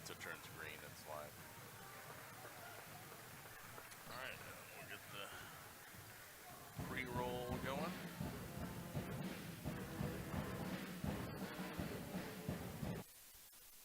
once it turns green, it's live. All right, we'll get the pre-roll going.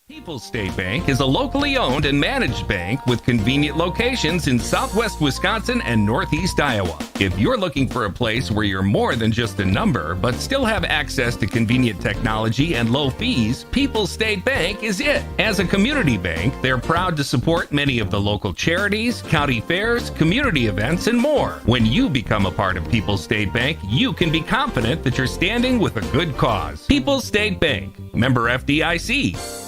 People's State Bank is a locally owned and managed bank with convenient locations in southwest Wisconsin and northeast Iowa. If you're looking for a place where you're more than just a number, but still have access to convenient technology and low fees, People's State Bank is it. As a community bank, they're proud to support many of the local charities, county fairs, community events, and more. When you become a part of People's State Bank, you can be confident that you're standing with a good cause. People's State Bank, member FDIC.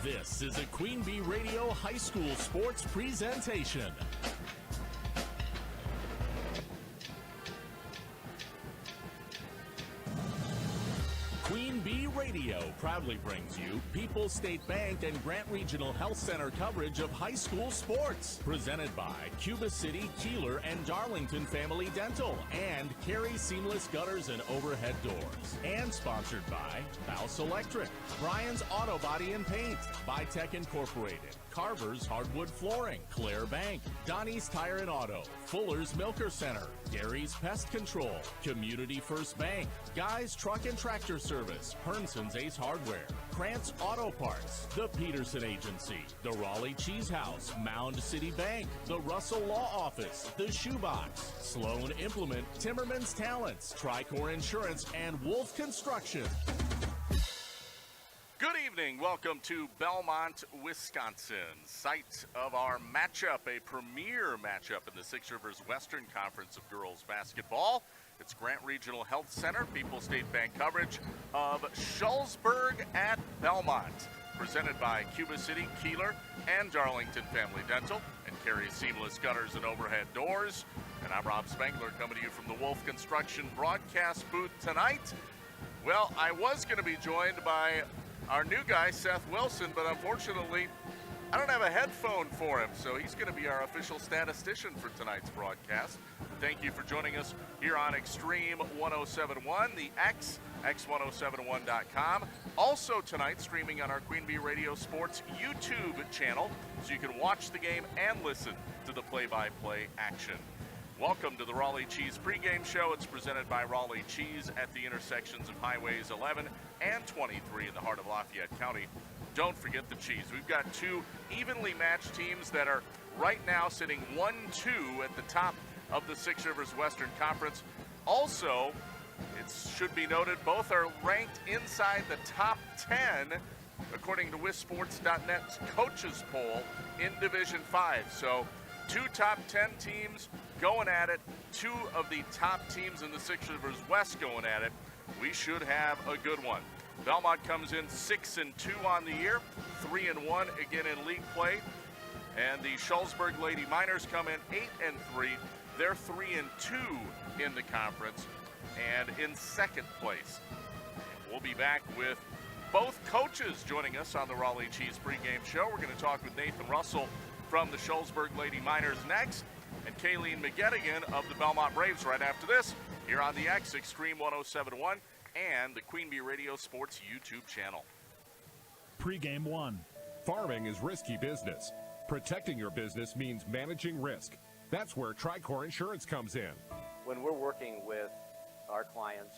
This is a Queen Bee Radio High School Sports presentation. Queen Bee Radio proudly brings you People's State Bank and Grant Regional Health Center coverage of high school sports. Presented by Cuba City, Kieler, and Darlington Family Dental, and Carey Seamless Gutters and Overhead Doors. And sponsored by Bouse Electric, Brian's Auto Body and Paint, Bytech Incorporated, Carver's Hardwood Flooring, Claire Bank, Donnie's Tire and Auto, Fuller's Milker Center, Gary's Pest Control, Community First Bank, Guy's Truck and Tractor Service, Hernson's Ace Hardware, Krantz Auto Parts, the Peterson Agency, the Raleigh Cheese House, Mound City Bank, the Russell Law Office, the Shoebox, Sloan Implement, Timmerman's Talents, Tricor Insurance, and Wolf Construction. Good evening. Welcome to Belmont, Wisconsin, site of our matchup, a premier matchup in the Six Rivers Western Conference of Girls Basketball. It's Grant Regional Health Center, People's State Bank coverage of Shullsburg at Belmont. Presented by Cuba City, Kieler, and Darlington Family Dental, and Carey Seamless Gutters and Overhead Doors. And I'm Rob Spangler coming to you from the Wolf Construction broadcast booth tonight. Well, I was going to be joined by our new guy, Seth Wilson, but unfortunately, I don't have a headphone for him, so he's going to be our official statistician for tonight's broadcast. Thank you for joining us here on Extreme 1071, the x1071.com. Also tonight, streaming on our Queen Bee Radio Sports YouTube channel, so you can watch the game and listen to the play-by-play action. Welcome to the Raleigh Cheese pregame show. It's presented by Raleigh Cheese at the intersections of Highways 11 and 23 in the heart of Lafayette County. Don't forget the cheese. We've got two evenly matched teams that are right now sitting 1-2 at the top of the Six Rivers Western Conference. Also, it should be noted, both are ranked inside the top 10 according to WisSports.net's coaches poll in Division 5. So, two top 10 teams going at it, two of the top teams in the Six Rivers West going at it. We should have a good one. Belmont comes in 6-2 on the year, 3-1 again in league play. And the Shullsburg Lady Miners come in 8-3. They're 3-2 in the conference and in second place. We'll be back with both coaches joining us on the Raleigh Cheese pregame show. We're going to talk with Nathan Russell from the Shullsburg Lady Miners next. and Kayleen McGettigan of the Belmont Braves right after this here on the X Extreme 107.1 and the Queen Bee Radio Sports YouTube channel. Pre-game one. Farming is risky business. Protecting your business means managing risk. That's where Tricor Insurance comes in. When we're working with our clients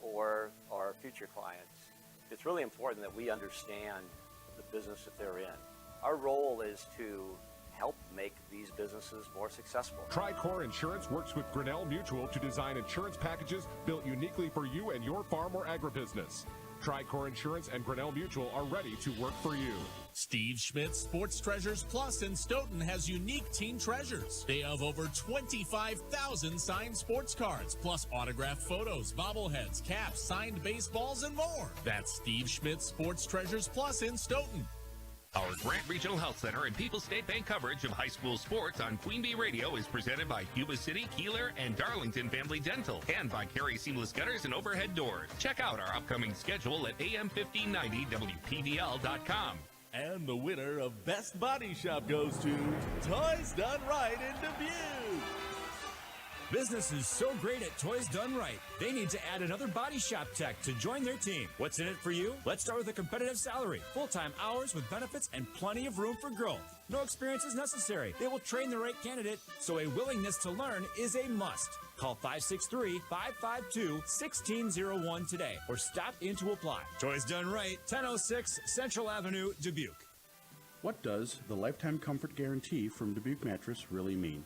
or our future clients, it's really important that we understand the business that they're in. Our role is to help make these businesses more successful. Tricor Insurance works with Grinnell Mutual to design insurance packages built uniquely for you and your farm or agribusiness. Tricor Insurance and Grinnell Mutual are ready to work for you. Steve Schmidt's Sports Treasures Plus in Stoughton has unique team treasures. They have over 25,000 signed sports cards, plus autographed photos, bobbleheads, caps, signed baseballs, and more. That's Steve Schmidt's Sports Treasures Plus in Stoughton. Our Grant Regional Health Center and People's State Bank coverage of high school sports on Queen Bee Radio is presented by Cuba City, Kieler, and Darlington Family Dental, and by Carey Seamless Gutters and Overhead Doors. Check out our upcoming schedule at am1590wpdl.com. And the winner of Best Body Shop goes to Toys Done Right in Dubuque. Business is so great at Toys Done Right, they need to add another body shop tech to join their team. What's in it for you? Let's start with a competitive salary, full-time hours with benefits, and plenty of room for growth. No experience is necessary. They will train the right candidate, so a willingness to learn is a must. Call 563-552-1601 today or stop in to apply. Toys Done Right, 1006 Central Avenue, Dubuque. What does the Lifetime Comfort Guarantee from Dubuque Mattress really mean?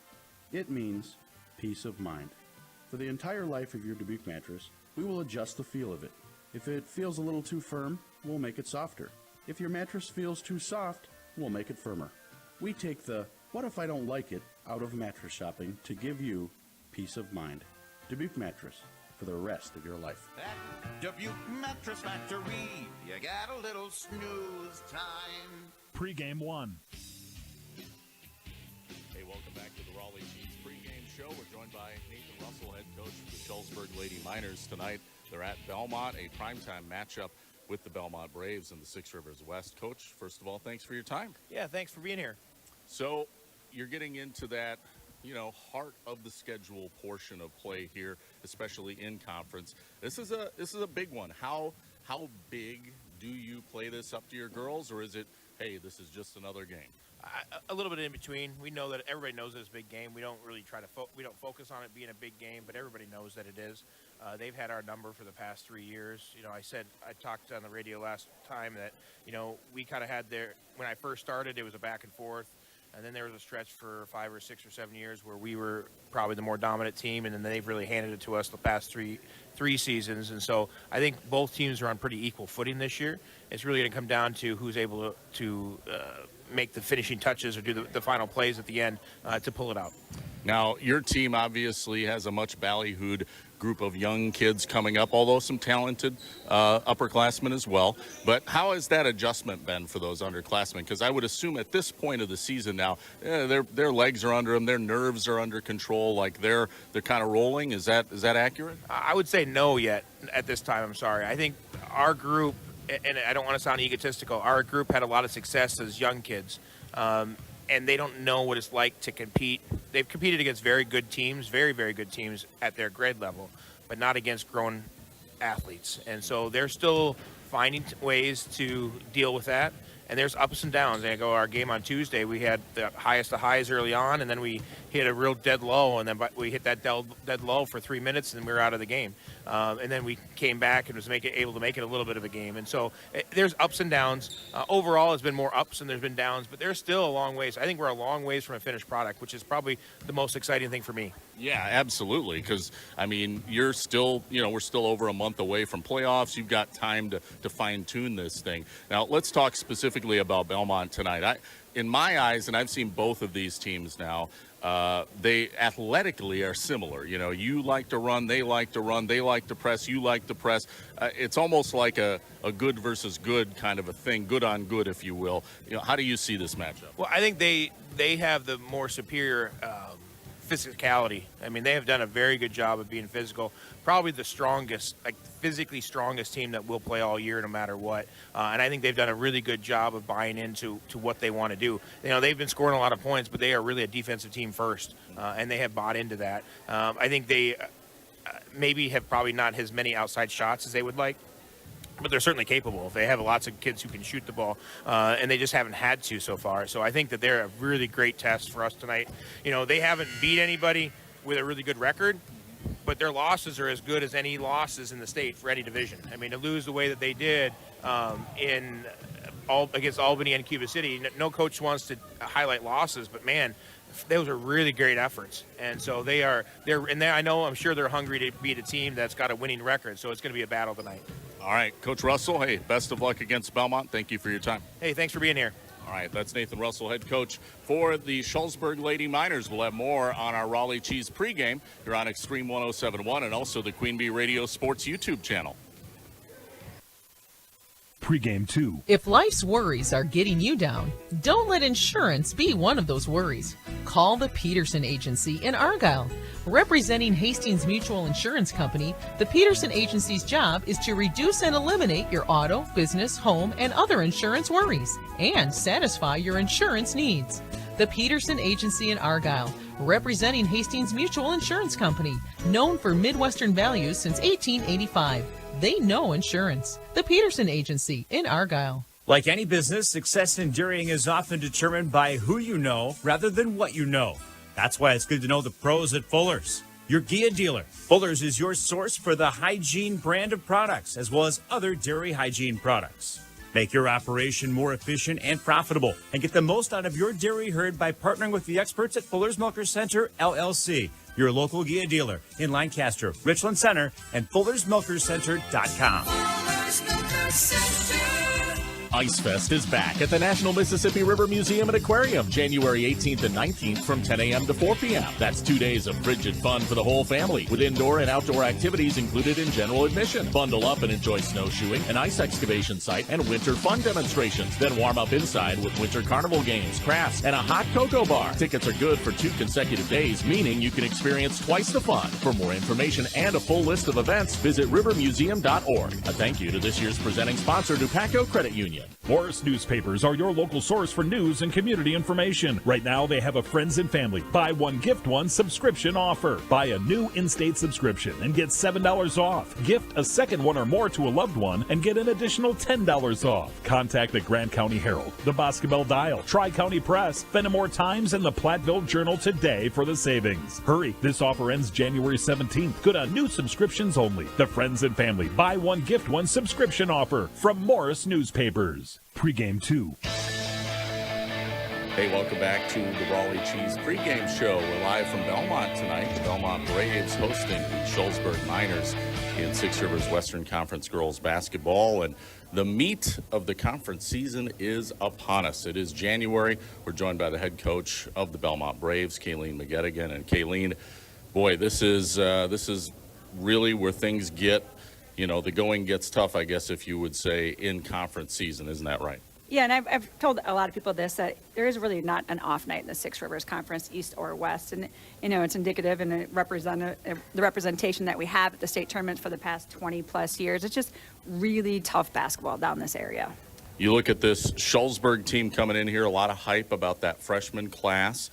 It means peace of mind. For the entire life of your Dubuque mattress, we will adjust the feel of it. If it feels a little too firm, we'll make it softer. If your mattress feels too soft, we'll make it firmer. We take the "what if I don't like it" out of mattress shopping to give you peace of mind. Dubuque Mattress, for the rest of your life. At Dubuque Mattress Factory, you got a little snooze time. Pre-game one. Hey, welcome back to the Raleigh Chiefs pregame show. We're joined by Nathan Russell, head coach of the Shullsburg Lady Miners. Tonight, they're at Belmont, a primetime matchup with the Belmont Braves in the Six Rivers West. Coach, first of all, thanks for your time. Yeah, thanks for being here. So, you're getting into that, heart of the schedule portion of play here, especially in conference. This is a big one. How big do you play this up to your girls, or is it, hey, this is just another game? A little bit in between. We know that everybody knows it's a big game. We don't really try to we don't focus on it being a big game, but everybody knows that it is. They've had our number for the past 3 years. I talked on the radio last time that we kind of had when I first started, it was a back and forth, and then there was a stretch for 5 or 6 or 7 years where we were probably the more dominant team, and then they've really handed it to us the past three seasons. And so I think both teams are on pretty equal footing this year. It's really going to come down to who's able to make the finishing touches or do the final plays at the end to pull it out. Now, your team obviously has a much ballyhooed group of young kids coming up, although some talented upperclassmen as well. But how has that adjustment been for those underclassmen? Because I would assume at this point of the season now, their legs are under them, their nerves are under control, like they're kind of rolling. Is that accurate? I would say no yet at this time. I'm sorry. I think our group, and I don't want to sound egotistical, our group had a lot of success as young kids. And they don't know what it's like to compete. They've competed against very good teams, very, very good teams at their grade level, but not against grown athletes. And so they're still finding ways to deal with that. And there's ups and downs. And our game on Tuesday, we had the highest of highs early on, and then we hit a real dead low, and then we hit that dead low for 3 minutes, and we were out of the game. And then we came back and was able to make it a little bit of a game. And so there's ups and downs. Overall, it's been more ups than there's been downs, but there's still a long ways. I think we're a long ways from a finished product, which is probably the most exciting thing for me. Yeah, absolutely. Because, you're still, we're still over a month away from playoffs. You've got time to fine-tune this thing. Now, let's talk specifically about Belmont tonight. In my eyes, and I've seen both of these teams now, they athletically are similar. You like to run, they like to run, they like to press, you like to press. It's almost like a good versus good kind of a thing, good on good, if you will. How do you see this matchup? Well, I think they have the more superior physicality. I mean, they have done a very good job of being physical. Probably the strongest, like physically strongest team that will play all year no matter what. And I think they've done a really good job of buying into what they want to do. You know, they've been scoring a lot of points, but they are really a defensive team first, and they have bought into that. I think they maybe have probably not as many outside shots as they would like, but they're certainly capable. They have lots of kids who can shoot the ball, and they just haven't had to so far. So I think that they're a really great test for us tonight. You know, they haven't beat anybody with a really good record, but their losses are as good as any losses in the state for any division. I mean, to lose the way that they did against Albany and Cuba City, no coach wants to highlight losses, but man, those are really great efforts. And so I'm sure they're hungry to beat a team that's got a winning record. So it's going to be a battle tonight. All right, Coach Russell, hey, best of luck against Belmont. Thank you for your time. Hey, thanks for being here. All right, that's Nathan Russell, head coach for the Shullsburg Lady Miners. We'll have more on our Raleigh Cheese pregame. You're on Extreme 107.1 and also the Queen Bee Radio Sports YouTube channel. Pregame 2. If life's worries are getting you down, don't let insurance be one of those worries. Call the Peterson Agency in Argyle. Representing Hastings Mutual Insurance Company, the Peterson Agency's job is to reduce and eliminate your auto, business, home, and other insurance worries and satisfy your insurance needs. The Peterson Agency in Argyle, representing Hastings Mutual Insurance Company, known for Midwestern values since 1885. They know insurance. The Peterson Agency in Argyle. Like any business, success in dairying is often determined by who you know rather than what you know. That's why it's good to know the pros at Fuller's, your Gia dealer. Fuller's is your source for the hygiene brand of products, as well as other dairy hygiene products. Make your operation more efficient and profitable, and get the most out of your dairy herd by partnering with the experts at Fuller's Milkers Center, LLC, your local Gia dealer in Lancaster, Richland Center, and Fuller'sMilkersCenter.com. Fuller's Milkers Center. Ice Fest is back at the National Mississippi River Museum and Aquarium, January 18th and 19th from 10 a.m. to 4 p.m. That's 2 days of frigid fun for the whole family, with indoor and outdoor activities included in general admission. Bundle up and enjoy snowshoeing, an ice excavation site, and winter fun demonstrations. Then warm up inside with winter carnival games, crafts, and a hot cocoa bar. Tickets are good for 2 consecutive days, meaning you can experience twice the fun. For more information and a full list of events, visit rivermuseum.org. A thank you to this year's presenting sponsor, Dupaco Credit Union. Morris Newspapers are your local source for news and community information. Right now, they have a Friends and Family Buy One, Gift One subscription offer. Buy a new in-state subscription and get $7 off. Gift a second one or more to a loved one and get an additional $10 off. Contact the Grant County Herald, the Boscobel Dial, Tri-County Press, Fenimore Times, and the Platteville Journal today for the savings. Hurry, this offer ends January 17th. Good on new subscriptions only. The Friends and Family Buy One, Gift One subscription offer from Morris Newspapers. Pregame 2. Hey, welcome back to the Raleigh Cheese pregame show. We're live from Belmont tonight. The Belmont Braves hosting the Shullsburg Miners in Six Rivers Western Conference girls basketball. And the meat of the conference season is upon us. It is January. We're joined by the head coach of the Belmont Braves, Kayleen McGettigan. And Kayleen, boy, this is really where things get, the going gets tough, I guess, if you would say, in conference season. Isn't that right? Yeah, and I've told a lot of people this, that there is really not an off night in the Six Rivers Conference, East or West. And, it's indicative and the representation that we have at the state tournament for the past 20 plus years. It's just really tough basketball down this area. You look at this Shullsburg team coming in here, a lot of hype about that freshman class.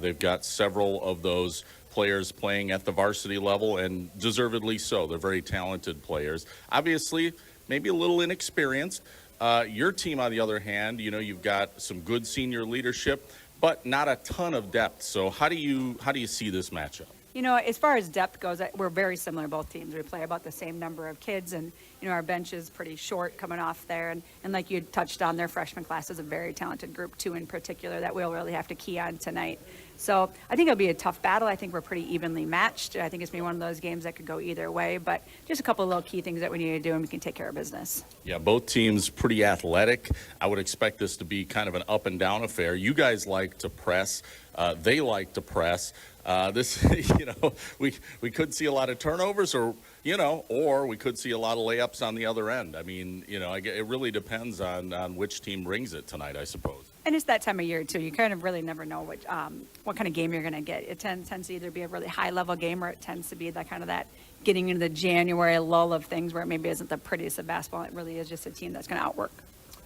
They've got several of those players playing at the varsity level, and deservedly so. They're very talented players. Obviously, maybe a little inexperienced. Your team, on the other hand, you've got some good senior leadership, but not a ton of depth. So how do you see this matchup? As far as depth goes, we're very similar, both teams. We play about the same number of kids, and, our bench is pretty short coming off there. And like you touched on, their freshman class is a very talented group, too, in particular, that we'll really have to key on tonight. So I think it'll be a tough battle. I think we're pretty evenly matched. I think it's going to be one of those games that could go either way, but just a couple of little key things that we need to do, and we can take care of business. Yeah, both teams pretty athletic. I would expect this to be kind of an up and down affair. You guys like to press. They like to press. We could see a lot of turnovers, or we could see a lot of layups on the other end. I mean, it really depends on which team brings it tonight, I suppose. And it's that time of year, too. You kind of really never know what kind of game you're going to get. It tends to either be a really high-level game, or it tends to be that getting into the January lull of things where it maybe isn't the prettiest of basketball. It really is just a team that's going to outwork.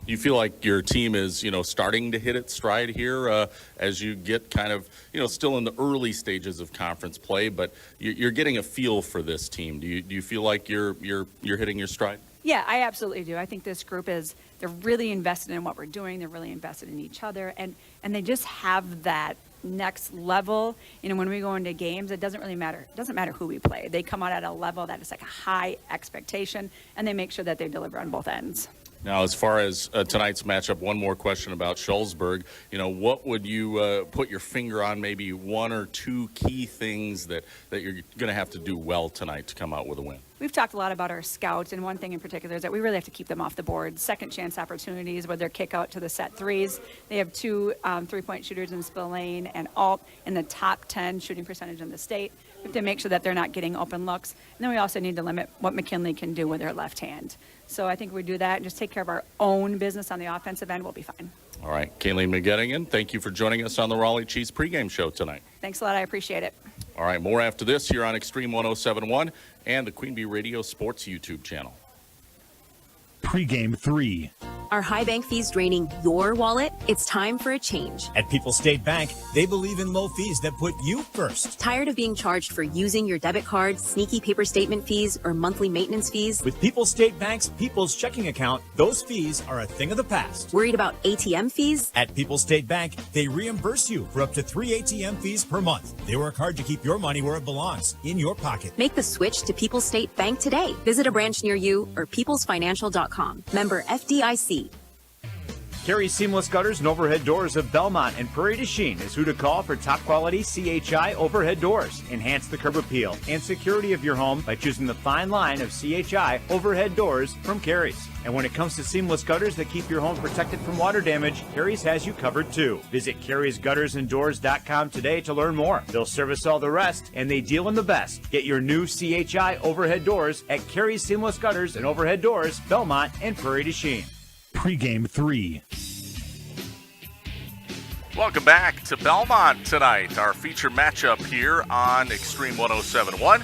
You feel like your team is, starting to hit its stride here as you get kind of, still in the early stages of conference play, but you're getting a feel for this team. Do you feel like you're hitting your stride? Yeah, I absolutely do. I think this group they're really invested in what we're doing. They're really invested in each other, and they just have that next level. When we go into games, it doesn't really matter. It doesn't matter who we play. They come out at a level that is like a high expectation, and they make sure that they deliver on both ends. Now, as far as tonight's matchup, one more question about Shullsburg. What would you put your finger on, maybe one or two key things that you're going to have to do well tonight to come out with a win? We've talked a lot about our scouts, and one thing in particular is that we really have to keep them off the board. Second chance opportunities with their kick out to the set threes. They have 2 3-point shooters in Spillane and Alt in the top 10 shooting percentage in the state. We have to make sure that they're not getting open looks. And then we also need to limit what McKinley can do with her left hand. So I think we do that and just take care of our own business on the offensive end, we'll be fine. All right, Kayleen McGettigan, thank you for joining us on the Raleigh Cheese pregame show tonight. Thanks a lot. I appreciate it. All right, more after this here on Extreme 107.1 and the Queen Bee Radio Sports YouTube channel. Pregame 3. Are high bank fees draining your wallet? It's time for a change. At People's State Bank, they believe in low fees that put you first. Tired of being charged for using your debit card, sneaky paper statement fees, or monthly maintenance fees? With People's State Bank's People's Checking Account, those fees are a thing of the past. Worried about ATM fees? At People's State Bank, they reimburse you for up to 3 ATM fees per month. They work hard to keep your money where it belongs, in your pocket. Make the switch to People's State Bank today. Visit a branch near you or peoplesfinancial.com. Member FDIC. Carey's Seamless Gutters and Overhead Doors of Belmont and Prairie du Chien is who to call for top quality CHI overhead doors. Enhance the curb appeal and security of your home by choosing the fine line of CHI overhead doors from Carey's. And when it comes to seamless gutters that keep your home protected from water damage, Carey's has you covered too. Visit Carey'sGuttersandDoors.com today to learn more. They'll service all the rest, and they deal in the best. Get your new CHI overhead doors at Carey's Seamless Gutters and Overhead Doors, Belmont and Prairie du Chien. Pregame 3. Welcome back to Belmont tonight, our feature matchup here on Extreme 107.1,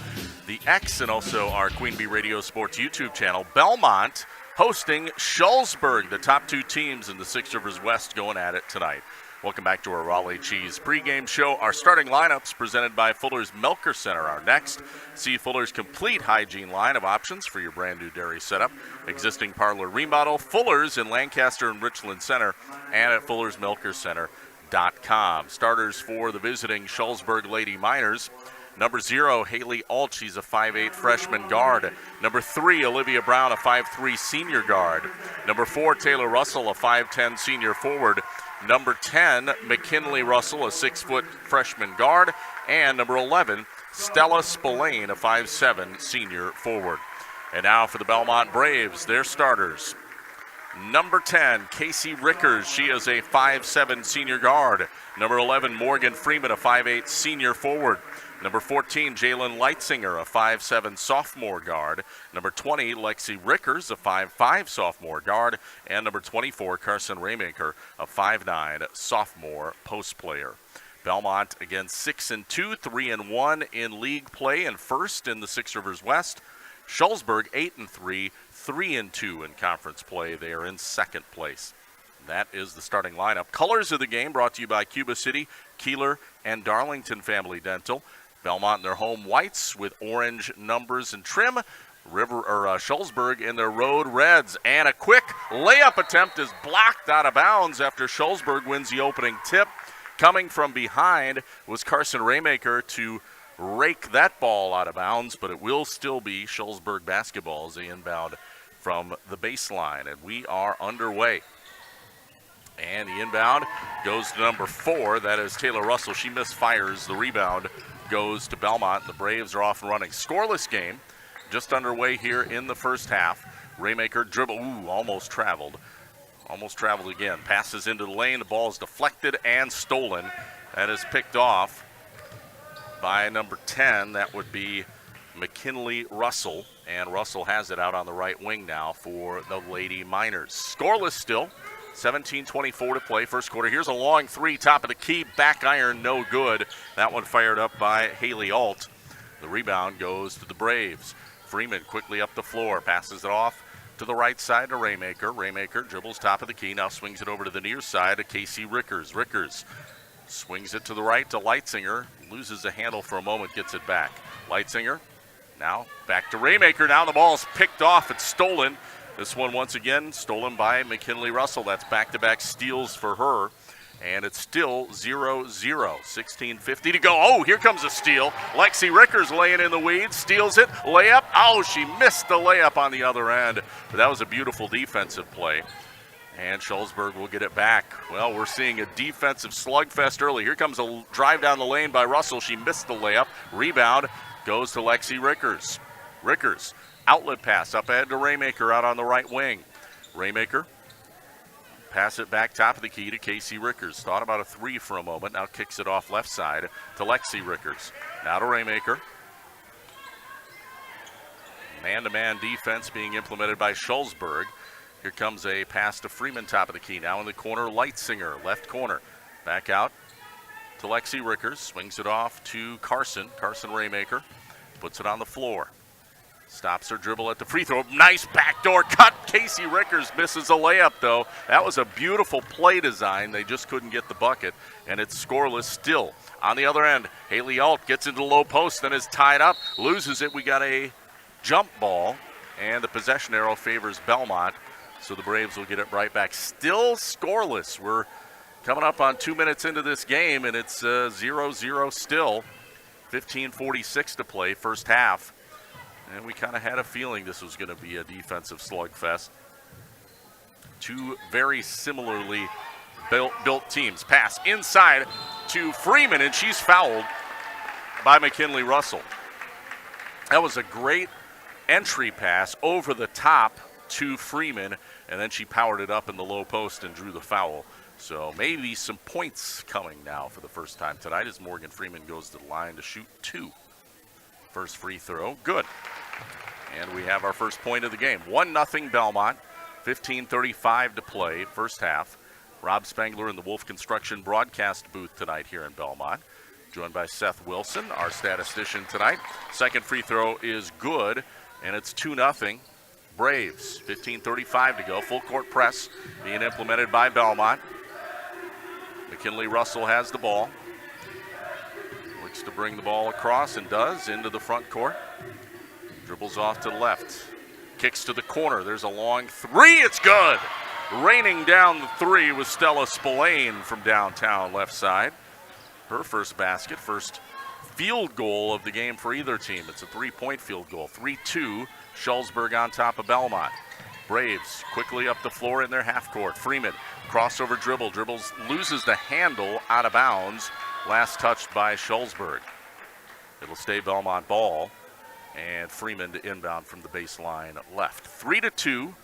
the X, and also our Queen Bee Radio Sports YouTube channel. Belmont hosting Shullsburg, the top 2 teams in the Six Rivers West going at it tonight. Welcome back to our Raleigh Cheese pregame show. Our starting lineups presented by Fuller's Milker Center are next. See Fuller's complete hygiene line of options for your brand new dairy setup. Existing parlor remodel, Fuller's in Lancaster and Richland Center, and at Fuller'sMilkerCenter.com. Starters for the visiting Shullsburg Lady Miners. Number 0, Haley Alt, she's a 5'8 freshman guard. Number 3, Olivia Brown, a 5'3 senior guard. Number 4, Taylor Russell, a 5'10 senior forward. Number 10, McKinley Russell, a 6-foot freshman guard. And number 11, Stella Spillane, a 5'7 senior forward. And now for the Belmont Braves, their starters. Number 10, Casey Rickers. She is a 5'7 senior guard. Number 11, Morgan Freeman, a 5'8 senior forward. Number 14, Jalen Leitzinger, a 5'7 sophomore guard. Number 20, Lexi Rickers, a 5'5 sophomore guard. And number 24, Carson Raymaker, a 5'9 sophomore post player. Belmont again 6-2, 3-1 in league play and first in the Six Rivers West. Shullsburg 8-3, 3-2 in conference play. They are in second place. That is the starting lineup. Colors of the game brought to you by Cuba City, Kieler, and Darlington Family Dental. Belmont in their home whites with orange numbers and trim. Shullsburg in their road reds. And a quick layup attempt is blocked out of bounds after Shullsburg wins the opening tip. Coming from behind was Carson Raymaker to rake that ball out of bounds, but it will still be Shullsburg basketball as they inbound from the baseline. And we are underway. And the inbound goes to number 4. That is Taylor Russell. She misfires. The rebound goes to Belmont. The Braves are off and running. Scoreless game. Just underway here in the first half. Raymaker dribble. Almost traveled. Almost traveled again. Passes into the lane. The ball is deflected and stolen. That is picked off by number 10. That would be McKinley Russell. And Russell has it out on the right wing now for the Lady Miners. Scoreless still. 17:24 to play, first quarter. Here's a long three, top of the key, back iron, no good. That one fired up by Haley Alt. The rebound goes to the Braves. Freeman quickly up the floor, passes it off to the right side to Raymaker. Raymaker dribbles top of the key, now swings it over to the near side to Casey Rickers. Rickers swings it to the right to Leitzinger, loses the handle for a moment, gets it back. Leitzinger now back to Raymaker. Now the ball's picked off, it's stolen. This one once again stolen by McKinley Russell. That's back-to-back steals for her. And it's still 0-0. 16:50 to go. Oh, here comes a steal. Lexi Rickers laying in the weeds, steals it, layup. Oh, she missed the layup on the other end. But that was a beautiful defensive play. And Shullsburg will get it back. Well, we're seeing a defensive slugfest early. Here comes a drive down the lane by Russell. She missed the layup. Rebound goes to Lexi Rickers. Rickers, outlet pass up ahead to Raymaker out on the right wing. Raymaker, pass it back top of the key to Casey Rickers. Thought about a three for a moment. Now kicks it off left side to Lexi Rickers. Now to Raymaker. Man-to-man defense being implemented by Shullsburg. Here comes a pass to Freeman top of the key. Now in the corner, Leitzinger, left corner. Back out to Lexi Rickers. Swings it off to Carson. Carson Raymaker puts it on the floor. Stops her dribble at the free throw. Nice backdoor cut. Casey Rickers misses a layup, though. That was a beautiful play design. They just couldn't get the bucket, and it's scoreless still. On the other end, Haley Alt gets into the low post and is tied up. Loses it. We got a jump ball, and the possession arrow favors Belmont, so the Braves will get it right back. Still scoreless. We're coming up on 2 minutes into this game, and it's 0-0 still. 15:46 to play, first half. And we kind of had a feeling this was going to be a defensive slugfest. Two very similarly built teams. Pass inside to Freeman, and she's fouled by McKinley Russell. That was a great entry pass over the top to Freeman, and then she powered it up in the low post and drew the foul. So maybe some points coming now for the first time tonight as Morgan Freeman goes to the line to shoot two. First free throw, good. And we have our first point of the game. 1-0 Belmont, 15:35 to play, first half. Rob Spangler in the Wolf Construction broadcast booth tonight here in Belmont. Joined by Seth Wilson, our statistician tonight. Second free throw is good, and it's 2-0 Braves. 15:35 to go. Full court press being implemented by Belmont. McKinley Russell has the ball. Looks to bring the ball across and does into the front court. Dribbles off to the left. Kicks to the corner. There's a long three. It's good. Raining down the three with Stella Spillane from downtown left side. Her first basket, first field goal of the game for either team. It's a three-point field goal. 3-2, Shullsburg on top of Belmont. Braves quickly up the floor in their half court. Freeman, crossover dribbles, loses the handle out of bounds. Last touched by Shullsburg. It'll stay Belmont ball. And Freeman to inbound from the baseline left. 3-2.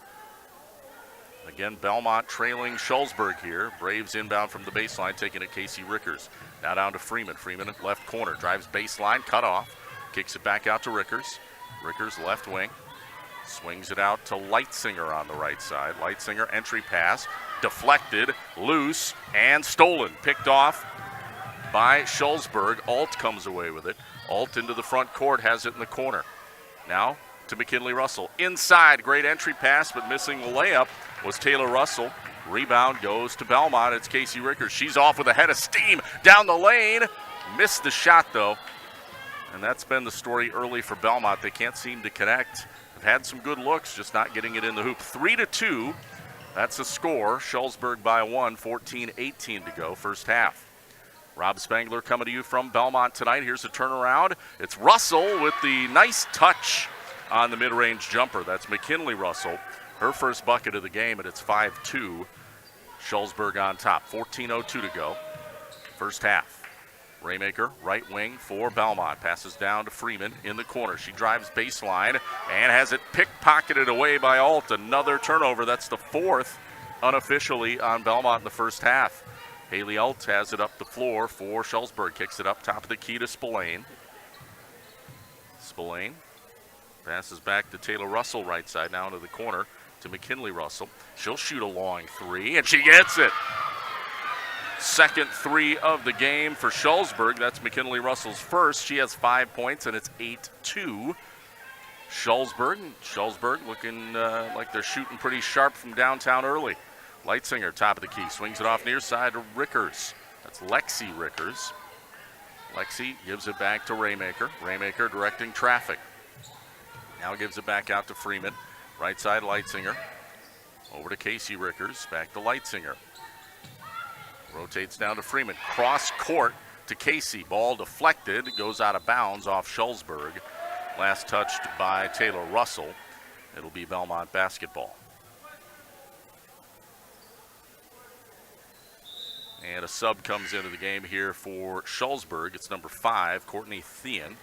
Again, Belmont trailing Shullsburg here. Braves inbound from the baseline, taking it Casey Rickers. Now down to Freeman. Freeman at left corner. Drives baseline, cut off. Kicks it back out to Rickers. Rickers left wing. Swings it out to Leitzinger on the right side. Leitzinger entry pass. Deflected, loose, and stolen. Picked off by Shullsburg. Alt comes away with it. Alt into the front court, has it in the corner. Now to McKinley Russell. Inside, great entry pass, but missing the layup was Taylor Russell. Rebound goes to Belmont. It's Casey Rickers. She's off with a head of steam down the lane. Missed the shot, though. And that's been the story early for Belmont. They can't seem to connect. They've had some good looks, just not getting it in the hoop. 3-2. That's the score. Shullsburg by 1, 14-18 to go, first half. Rob Spangler coming to you from Belmont tonight. Here's a turnaround. It's Russell with the nice touch on the mid-range jumper. That's McKinley Russell. Her first bucket of the game, and it's 5-2. Shullsburg on top. 14:02 to go. First half. Raymaker, right wing for Belmont. Passes down to Freeman in the corner. She drives baseline and has it pickpocketed away by Alt. Another turnover. That's the fourth unofficially on Belmont in the first half. Haley Alt has it up the floor for Shullsburg. Kicks it up top of the key to Spillane. Spillane passes back to Taylor Russell right side, now into the corner to McKinley Russell. She'll shoot a long three, and she gets it. Second three of the game for Shullsburg. That's McKinley Russell's first. She has 5 points, and it's 8-2. Shullsburg looking like they're shooting pretty sharp from downtown early. Leitzinger, top of the key, swings it off near side to Rickers. That's Lexi Rickers. Lexi gives it back to Raymaker. Raymaker directing traffic. Now gives it back out to Freeman. Right side, Leitzinger. Over to Casey Rickers. Back to Leitzinger. Rotates down to Freeman. Cross court to Casey. Ball deflected. Goes out of bounds off Shullsburg. Last touched by Taylor Russell. It'll be Belmont basketball. And a sub comes into the game here for Shullsburg. It's number 5, Courtney Thean.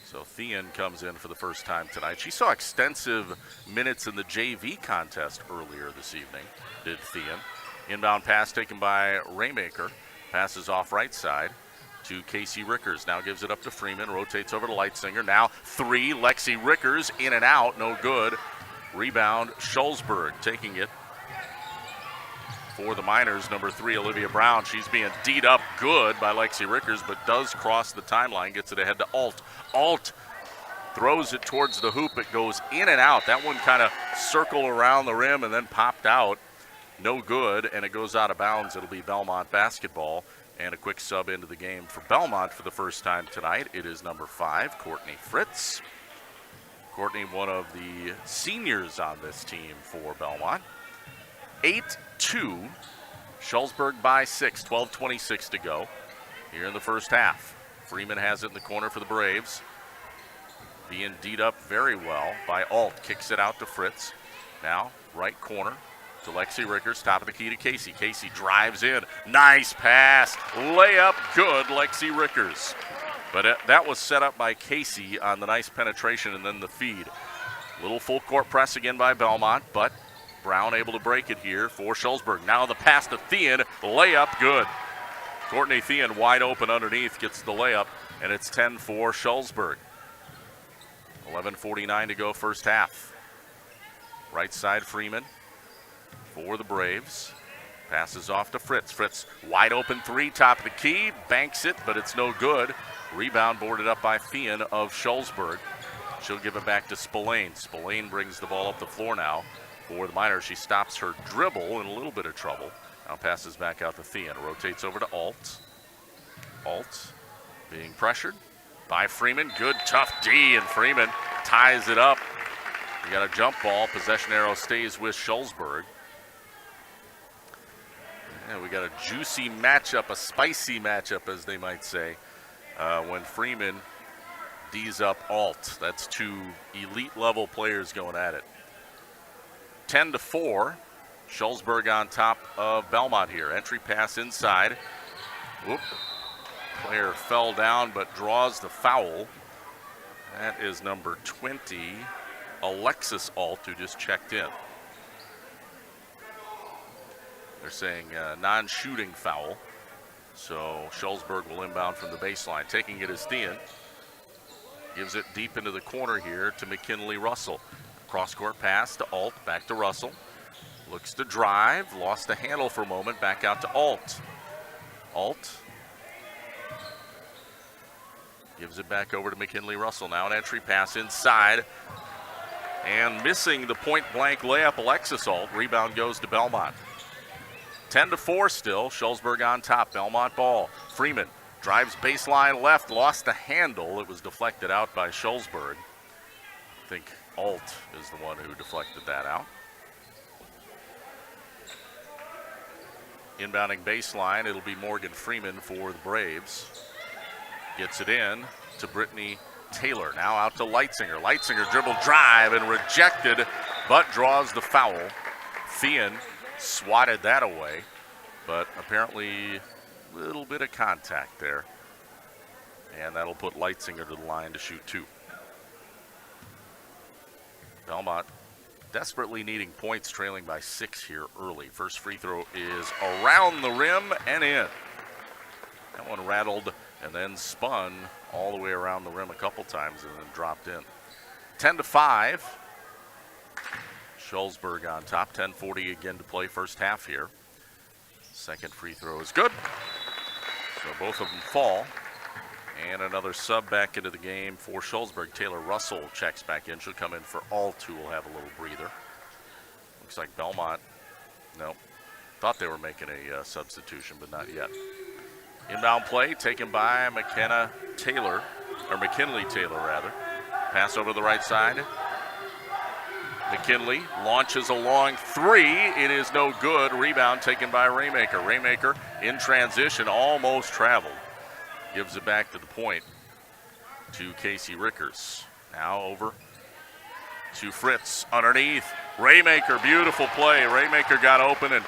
So Thean comes in for the first time tonight. She saw extensive minutes in the JV contest earlier this evening, did Thean. Inbound pass taken by Raymaker. Passes off right side to Casey Rickers. Now gives it up to Freeman. Rotates over to Leitzinger. Now 3, Lexi Rickers in and out. No good. Rebound, Shullsburg taking it for the Miners. Number 3, Olivia Brown. She's being D'd up good by Lexi Rickers, but does cross the timeline, gets it ahead to Alt. Alt throws it towards the hoop. It goes in and out. That one kind of circled around the rim and then popped out. No good, and it goes out of bounds. It'll be Belmont basketball. And a quick sub into the game for Belmont for the first time tonight. It is number 5, Courtney Fritz. Courtney, one of the seniors on this team for Belmont. 8-2. Shullsburg by 6, 12:26 to go here in the first half. Freeman has it in the corner for the Braves. Being D'd up very well by Alt. Kicks it out to Fritz. Now, right corner to Lexi Rickers. Top of the key to Casey. Casey drives in. Nice pass. Layup good, Lexi Rickers. But that was set up by Casey on the nice penetration and then the feed. Little full court press again by Belmont, but Brown able to break it here for Shullsburg. Now the pass to Thean. Layup good. Courtney Thean wide open underneath, gets the layup, and it's 10 for Shullsburg. 11:49 to go first half. Right side Freeman for the Braves. Passes off to Fritz. Fritz wide open 3, top of the key. Banks it, but it's no good. Rebound boarded up by Thean of Shullsburg. She'll give it back to Spillane. Spillane brings the ball up the floor now for the Miners. She stops her dribble in a little bit of trouble. Now passes back out to Thean. Rotates over to Alt. Alt being pressured by Freeman. Good tough D, and Freeman ties it up. We got a jump ball. Possession arrow stays with Shullsburg. And we got a juicy matchup, a spicy matchup, as they might say, when Freeman D's up Alt. That's 2 elite-level players going at it. 10-4. Shullsburg on top of Belmont here. Entry pass inside. Whoop. Player fell down but draws the foul. That is number 20, Alexis Alt, who just checked in. They're saying non-shooting foul. So Shullsburg will inbound from the baseline. Taking it is Thean. Gives it deep into the corner here to McKinley Russell. Cross-court pass to Alt, back to Russell. Looks to drive, lost the handle for a moment, back out to Alt. Alt gives it back over to McKinley Russell. Now an entry pass inside. And missing the point-blank layup, Alexis Alt. Rebound goes to Belmont. 10-4 still. Shullsburg on top. Belmont ball. Freeman drives baseline left. Lost the handle. It was deflected out by Shullsburg. I think Alt is the one who deflected that out. Inbounding baseline. It'll be Morgan Freeman for the Braves. Gets it in to Brittany Taylor. Now out to Leitzinger. Leitzinger dribble drive and rejected, but draws the foul. Thean swatted that away, but apparently a little bit of contact there. And that'll put Leitzinger to the line to shoot 2. Belmont desperately needing points, trailing by 6 here early. First free throw is around the rim and in. That one rattled and then spun all the way around the rim a couple times and then dropped in. 10-5. Shullsburg on top. 10:40 again to play first half here. Second free throw is good. So both of them fall. And another sub back into the game for Shullsburg. Taylor Russell checks back in. She'll come in for Alt, who will have a little breather. Looks like Belmont, no, thought they were making a substitution, but not yet. Inbound play taken by McKinley Taylor. Pass over the right side. McKinley launches a long three. It is no good. Rebound taken by Raymaker. Raymaker in transition, almost traveled. Gives it back to the point to Casey Rickers. Now over to Fritz underneath. Raymaker, beautiful play. Raymaker got open and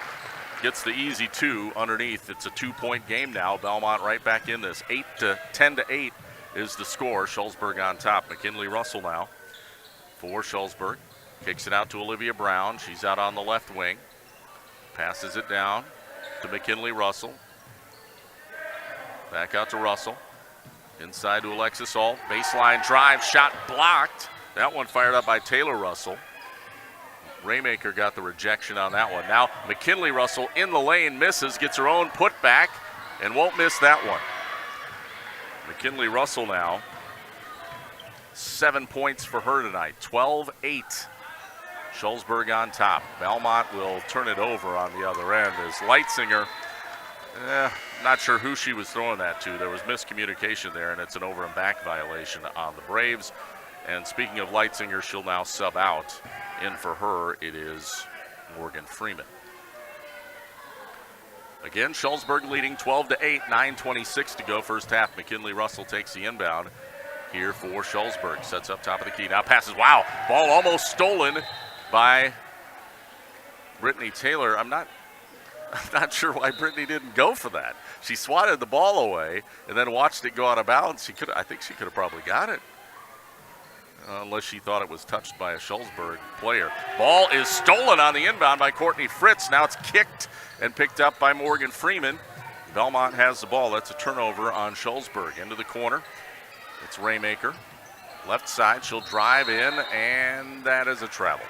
gets the easy two underneath. It's a 2-point game now. Belmont right back in this. 10-8 is the score. Shullsburg on top. McKinley Russell now for Shullsburg. Kicks it out to Olivia Brown. She's out on the left wing. Passes it down to McKinley Russell. Back out to Russell. Inside to Alexis Alt. Baseline drive, shot blocked. That one fired up by Taylor Russell. Raymaker got the rejection on that one. Now McKinley Russell in the lane, misses, gets her own putback, and won't miss that one. McKinley Russell now, 7 points for her tonight, 12-8. Shullsburg on top. Belmont will turn it over on the other end as Leitzinger, not sure who she was throwing that to. There was miscommunication there, and it's an over and back violation on the Braves. And speaking of Leitzinger, she'll now sub out. In for her, it is Morgan Freeman. Again, Shullsburg leading 12-8, 9:26 to go first half. McKinley Russell takes the inbound here for Shullsburg. Sets up top of the key. Now passes, wow, ball almost stolen by Brittany Taylor. I'm not sure why Brittany didn't go for that. She swatted the ball away and then watched it go out of bounds. I think she could have probably got it. Unless she thought it was touched by a Shullsburg player. Ball is stolen on the inbound by Courtney Fritz. Now it's kicked and picked up by Morgan Freeman. Belmont has the ball. That's a turnover on Shullsburg. Into the corner. It's Raymaker. Left side. She'll drive in, and that is a travel.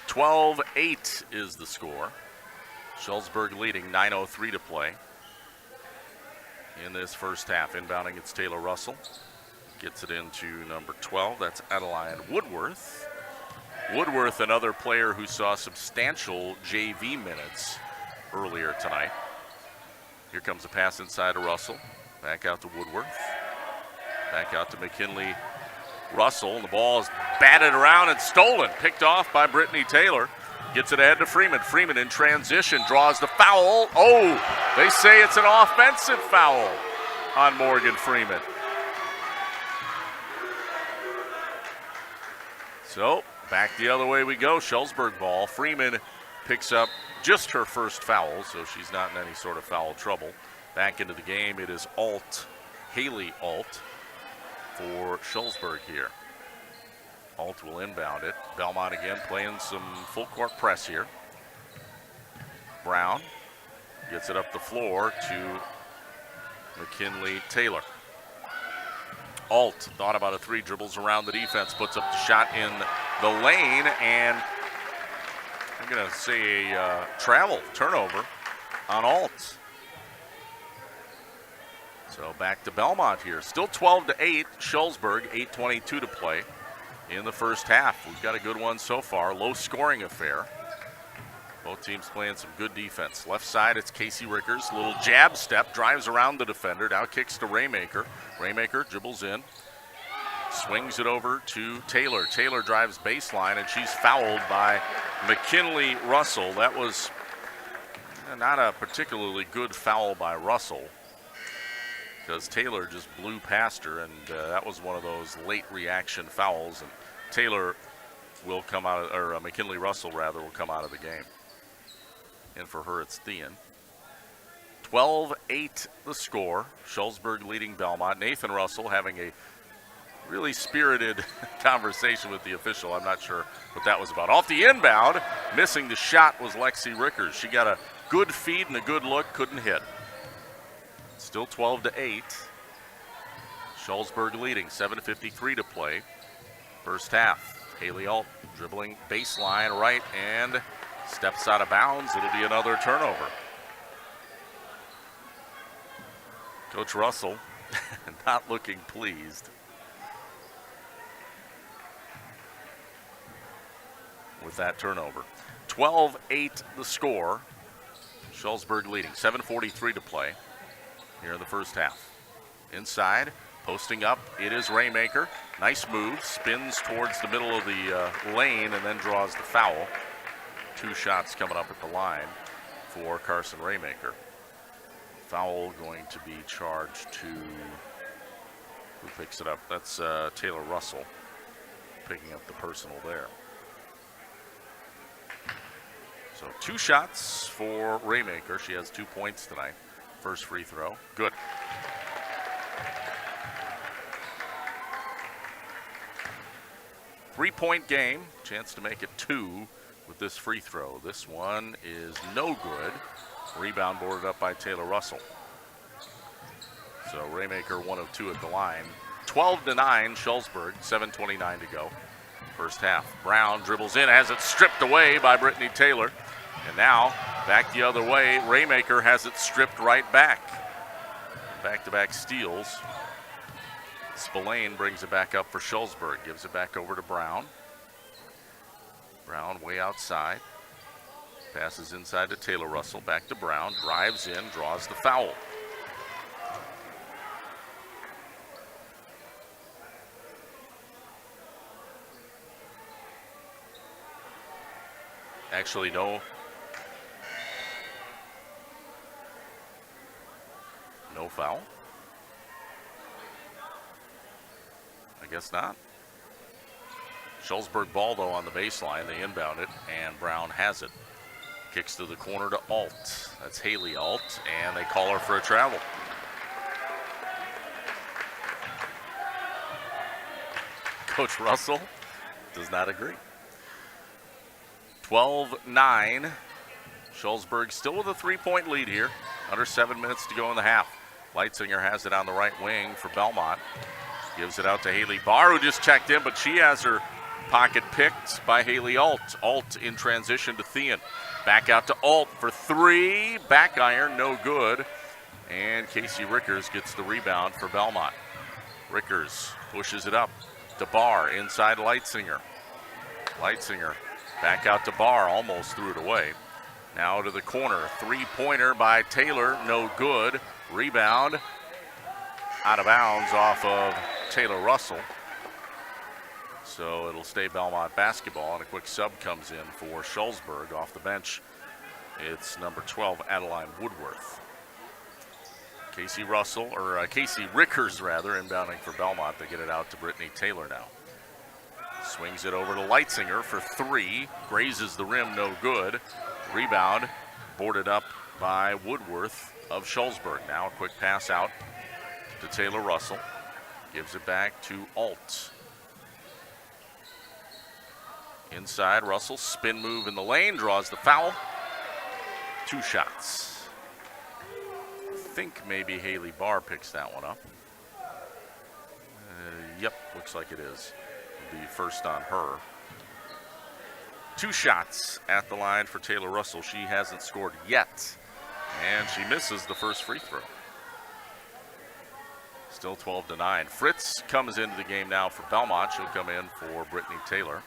(12-8) is the score. Shullsburg leading, 9:03 to play in this first half. Inbounding, it's Taylor Russell. Gets it into number 12. That's Adeline Woodworth. Woodworth, another player who saw substantial JV minutes earlier tonight. Here comes a pass inside to Russell. Back out to Woodworth. Back out to McKinley Russell. And the ball is batted around and stolen. Picked off by Brittany Taylor. Gets it ahead to Freeman. Freeman in transition draws the foul. Oh, they say it's an offensive foul on Morgan Freeman. So back the other way we go. Shullsburg ball. Freeman picks up just her first foul, so she's not in any sort of foul trouble. Back into the game, it is Haley Alt for Shullsburg here. Alt will inbound it. Belmont again playing some full court press here. Brown gets it up the floor to McKinley Taylor. Alt thought about a three, dribbles around the defense, puts up the shot in the lane, and I'm going to say a travel turnover on Alt. So back to Belmont here. Still 12-8, Shullsburg, 8:22 to play in the first half. We've got a good one so far. Low scoring affair. Both teams playing some good defense. Left side, it's Casey Rickers. Little jab step, drives around the defender. Now kicks to Raymaker. Raymaker dribbles in. Swings it over to Taylor. Taylor drives baseline, and she's fouled by McKinley Russell. That was not a particularly good foul by Russell, because Taylor just blew past her, and that was one of those late reaction fouls. And Taylor will come out, or McKinley Russell rather, will come out of the game. And for her, it's Thean. 12-8 the score. Shullsburg leading Belmont. Nathan Russell having a really spirited conversation with the official. I'm not sure what that was about. Off the inbound, missing the shot was Lexi Rickers. She got a good feed and a good look, couldn't hit. Still 12-8. Shullsburg leading, 7:53 to play. First half. Haley Alt dribbling baseline right and steps out of bounds. It'll be another turnover. Coach Russell not looking pleased with that turnover. 12-8 the score. Shullsburg leading, 7:43 to play here in the first half. Inside, posting up, it is Raymaker. Nice move, spins towards the middle of the lane and then draws the foul. 2 shots coming up at the line for Carson Raymaker. Foul going to be charged to, who picks it up? That's Taylor Russell picking up the personal there. So 2 shots for Raymaker. She has 2 points tonight. First free throw, good. Three-point game, chance to make it 2 with this free throw. This one is no good. Rebound boarded up by Taylor Russell. So Raymaker 1 of 2 at the line. 12-9, Shullsburg, 7:29 to go. First half. Brown dribbles in, has it stripped away by Brittany Taylor. And now, back the other way, Raymaker has it stripped right back. Back-to-back steals. Spillane brings it back up for Shullsburg, gives it back over to Brown. Brown way outside. Passes inside to Taylor Russell, back to Brown, drives in, draws the foul. Actually, no foul. I guess not. Shullsburg ball, though, on the baseline. They inbound it, and Brown has it. Kicks to the corner to Alt. That's Haley Alt, and they call her for a travel. Coach Russell does not agree. 12-9. Shullsburg still with a 3-point lead here. Under 7 minutes to go in the half. Leitzinger has it on the right wing for Belmont. Gives it out to Haley Barr, who just checked in, but she has her pocket picked by Haley Alt. Alt in transition to Thean. Back out to Alt for 3. Back iron, no good. And Casey Rickers gets the rebound for Belmont. Rickers pushes it up to Barr inside Leitzinger. Leitzinger back out to Barr, almost threw it away. Now to the corner, 3-pointer by Taylor, no good. Rebound out of bounds off of Taylor Russell. So it'll stay Belmont basketball, and a quick sub comes in for Shullsburg off the bench. It's number 12, Adeline Woodworth. Casey Rickers inbounding for Belmont. They get it out to Brittany Taylor now. Swings it over to Leitzinger for 3. Grazes the rim, no good. Rebound boarded up by Woodworth of Shullsburg. Now a quick pass out to Taylor Russell. Gives it back to Alt. Inside, Russell, spin move in the lane, draws the foul. 2 shots. I think maybe Haley Barr picks that one up. Yep, looks like it is. It'll be first on her. 2 shots at the line for Taylor Russell. She hasn't scored yet, and she misses the first free throw. Still 12-9. Fritz comes into the game now for Belmont. She'll come in for Brittany Taylor.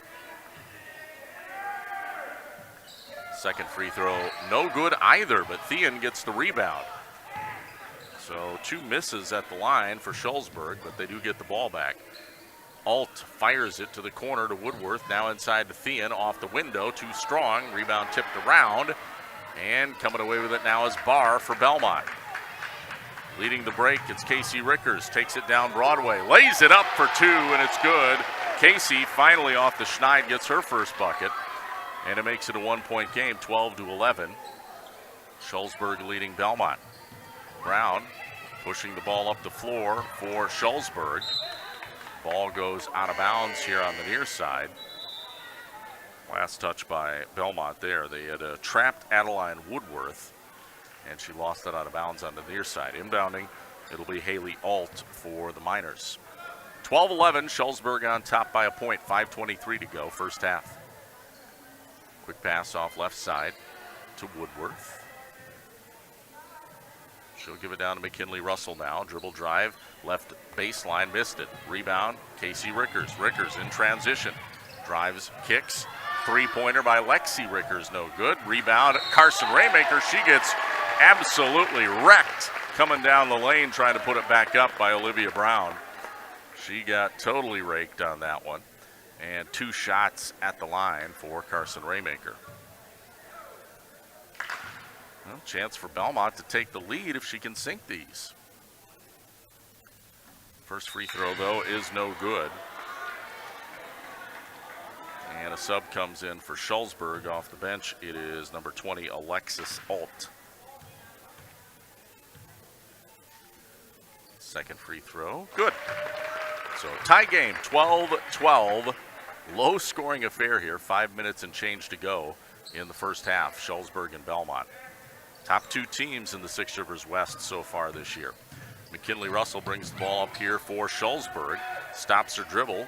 Second free throw, no good either, but Thean gets the rebound. So 2 misses at the line for Shullsburg, but they do get the ball back. Alt fires it to the corner to Woodworth, now inside to Thean, off the window, too strong. Rebound tipped around, and coming away with it now is Barr for Belmont. Leading the break, it's Casey Rickers, takes it down Broadway, lays it up for 2, and it's good. Casey finally off the schneid gets her first bucket, and it makes it a 1-point game, 12-11. Shullsburg leading Belmont. Brown pushing the ball up the floor for Shullsburg. Ball goes out of bounds here on the near side. Last touch by Belmont there. They had trapped Adeline Woodworth, and she lost it out of bounds on the near side. Inbounding It'll be Haley Alt for the Miners. 12-11, Shullsburg on top by a point. 5:23 to go, first half. Quick pass off left side to Woodworth. She'll give it down to McKinley Russell now. Dribble drive, left baseline, missed it. Rebound, Casey Rickers. Rickers in transition. Drives, kicks. Three-pointer by Lexi Rickers, no good. Rebound, Carson Raymaker. She gets absolutely wrecked coming down the lane trying to put it back up by Olivia Brown. She got totally raked on that one. And 2 shots at the line for Carson Raymaker. Well, chance for Belmont to take the lead if she can sink these. First free throw, though, is no good. And a sub comes in for Shullsburg off the bench. It is number 20, Alexis Alt. Second free throw, good. So tie game, 12-12. Low scoring affair here. 5 minutes and change to go in the first half. Shullsburg and Belmont. Top 2 teams in the Six Rivers West so far this year. McKinley Russell brings the ball up here for Shullsburg. Stops her dribble.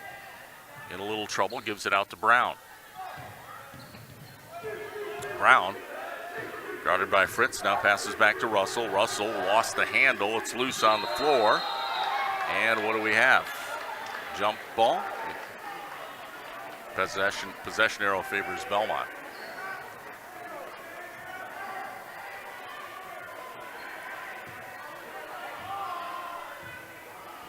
In a little trouble, gives it out to Brown. Brown, guarded by Fritz, now passes back to Russell. Russell lost the handle. It's loose on the floor. And what do we have? Jump ball. Possession arrow favors Belmont.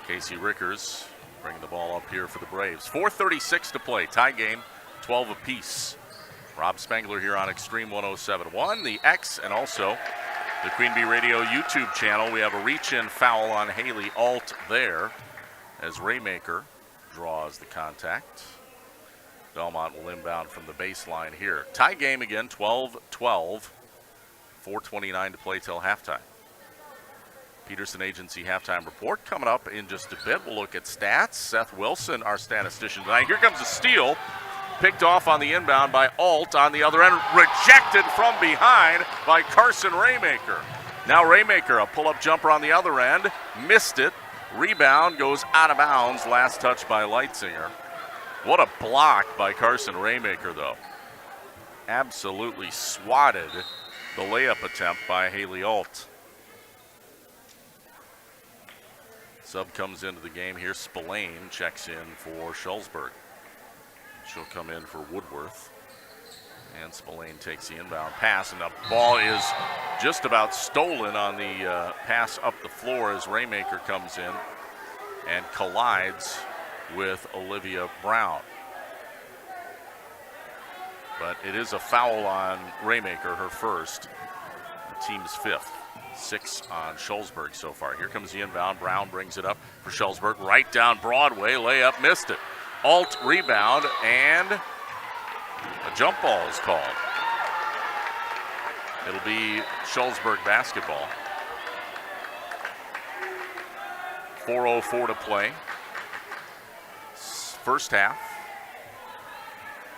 Casey Rickers bringing the ball up here for the Braves. 4:36 to play. Tie game, 12 apiece. Rob Spangler here on Extreme 107.1, the X, and also the Queen Bee Radio YouTube channel. We have a reach-in foul on Haley Alt there as Raymaker draws the contact. Belmont will inbound from the baseline here. Tie game again, 12-12. 4:29 to play till halftime. Peterson Agency halftime report coming up in just a bit. We'll look at stats. Seth Wilson, our statistician tonight. Here comes a steal. Picked off on the inbound by Alt on the other end. Rejected from behind by Carson Raymaker. Now Raymaker, a pull-up jumper on the other end. Missed it. Rebound goes out of bounds. Last touch by Leitzinger. What a block by Carson Raymaker, though. Absolutely swatted the layup attempt by Haley Alt. Sub comes into the game here. Spillane checks in for Shullsburg. She'll come in for Woodworth. And Spillane takes the inbound pass, and the ball is just about stolen on the pass up the floor as Raymaker comes in and collides with Olivia Brown. But it is a foul on Raymaker, her first, the team's 5th. 6 on Shullsburg so far. Here comes the inbound. Brown brings it up for Shullsburg. Right down Broadway. Layup, missed it. Alt rebound, and a jump ball is called. It'll be Shullsburg basketball. 4:04 to play. First half.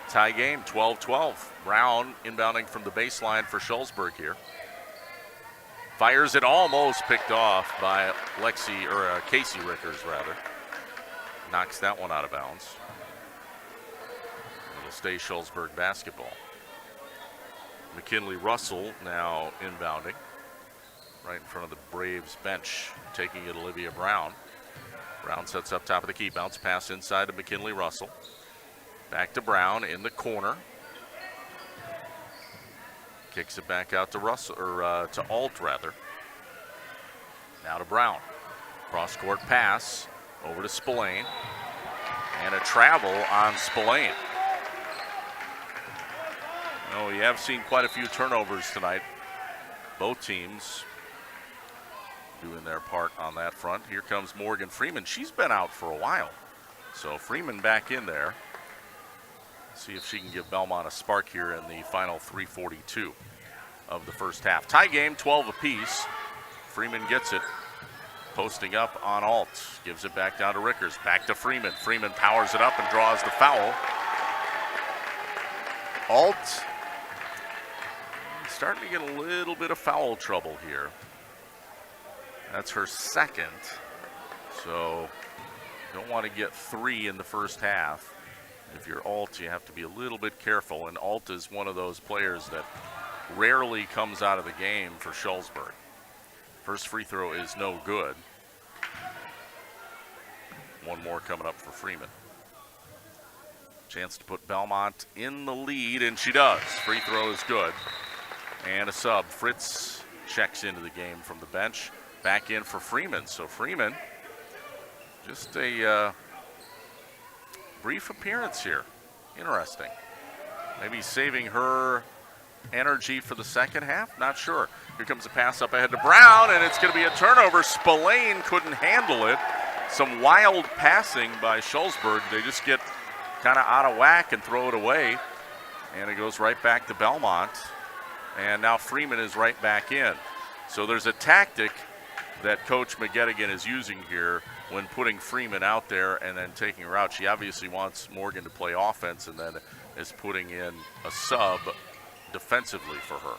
Tie game, 12-12. Brown inbounding from the baseline for Shullsburg here. Fires it, almost picked off by Casey Rickers, rather. Knocks that one out of bounds. It'll stay Shullsburg basketball. McKinley Russell now inbounding. Right in front of the Braves bench, taking it Olivia Brown. Brown sets up top of the key. Bounce pass inside to McKinley Russell. Back to Brown in the corner. Kicks it back out to Russell, or to Alt rather. Now to Brown. Cross-court pass over to Spillane. And a travel on Spillane. Oh, you have seen quite a few turnovers tonight. Both teams doing their part on that front. Here comes Morgan Freeman. She's been out for a while. So Freeman back in there. See if she can give Belmont a spark here in the final 3:42 of the first half. Tie game, 12 apiece. Freeman gets it. Posting up on Alt. Gives it back down to Rickers. Back to Freeman. Freeman powers it up and draws the foul. Alt starting to get a little bit of foul trouble here. That's her second. So don't want to get 3 in the first half. If you're Alt, you have to be a little bit careful. And Alt is one of those players that rarely comes out of the game for Shullsburg. First free throw is no good. One more coming up for Freeman. Chance to put Belmont in the lead, and she does. Free throw is good. And a sub. Fritz checks into the game from the bench. Back in for Freeman. So Freeman, just a brief appearance here. Interesting. Maybe saving her energy for the second half? Not sure. Here comes a pass up ahead to Brown, and it's going to be a turnover. Spillane couldn't handle it. Some wild passing by Shullsburg. They just get kind of out of whack and throw it away. And it goes right back to Belmont. And now Freeman is right back in. So there's a tactic that Coach McGettigan is using here when putting Freeman out there and then taking her out. She obviously wants Morgan to play offense and then is putting in a sub defensively for her.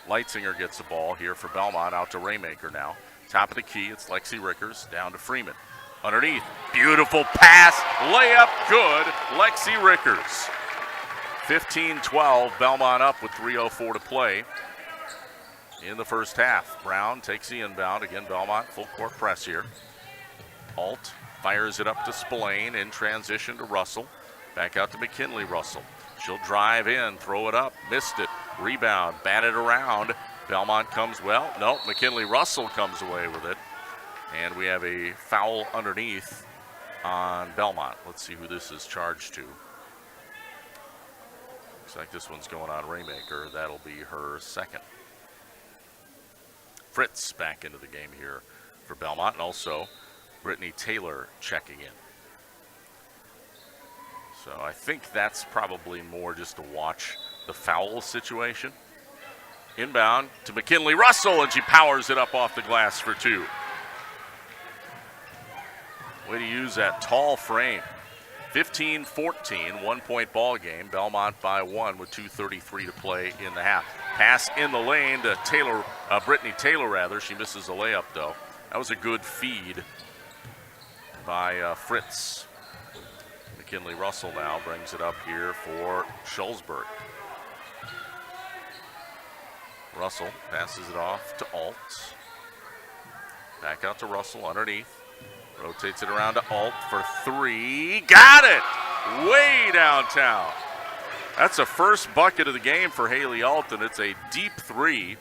Leitzinger gets the ball here for Belmont, out to Raymaker now. Top of the key, it's Lexi Rickers, down to Freeman. Underneath, beautiful pass, layup, good, Lexi Rickers. 15-12, Belmont up with 3:04 to play in the first half. Brown takes the inbound. Again, Belmont full court press here. Alt fires it up to Spillane in transition to Russell. Back out to McKinley Russell. She'll drive in, throw it up, missed it. Rebound, batted around. Belmont comes, McKinley Russell comes away with it. And we have a foul underneath on Belmont. Let's see who this is charged to. Looks like this one's going on Raymaker. That'll be her second. Fritz back into the game here for Belmont, and also Brittany Taylor checking in. So I think that's probably more just to watch the foul situation. Inbound to McKinley Russell, and she powers it up off the glass for 2. Way to use that tall frame. 15-14, 1-point ball game. Belmont by 1 with 2:33 to play in the half. Pass in the lane to Brittany Taylor. She misses a layup though. That was a good feed by Fritz. McKinley Russell now brings it up here for Shullsburg. Russell passes it off to Alt. Back out to Russell underneath. Rotates it around to Alt for 3. Got it! Way downtown. That's the first bucket of the game for Haley Alt, and it's a deep 3.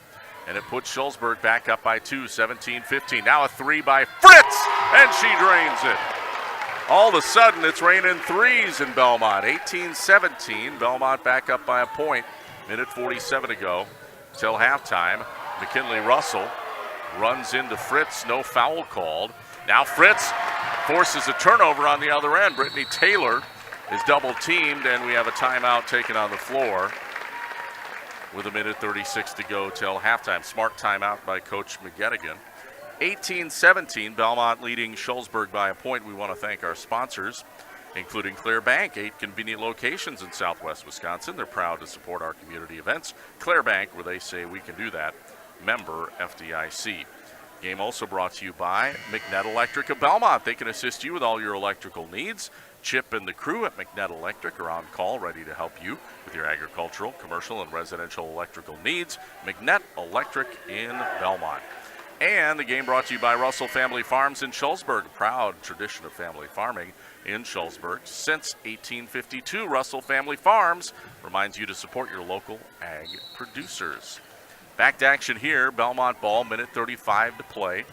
And it puts Shullsburg back up by 2, 17-15. Now a 3 by Fritz, and she drains it. All of a sudden, it's raining 3s in Belmont. 18-17, Belmont back up by a point. Minute 47 to go till halftime. McKinley Russell runs into Fritz, no foul called. Now Fritz forces a turnover on the other end. Brittany Taylor is double teamed, and we have a timeout taken on the floor with a minute 36 to go till halftime. Smart timeout by Coach McGettigan. 18-17, Belmont leading Shullsburg by a point. We want to thank our sponsors, including Claire Bank, 8 convenient locations in Southwest Wisconsin. They're proud to support our community events. Claire Bank, where they say we can do that. Member FDIC. Game also brought to you by McNett Electric of Belmont. They can assist you with all your electrical needs. Chip and the crew at McNett Electric are on call, ready to help you with your agricultural, commercial, and residential electrical needs. McNett Electric in Belmont. And the game brought to you by Russell Family Farms in Shullsburg. Proud tradition of family farming in Shullsburg since 1852. Russell Family Farms reminds you to support your local ag producers. Back to action here. Belmont ball, minute 35 to play.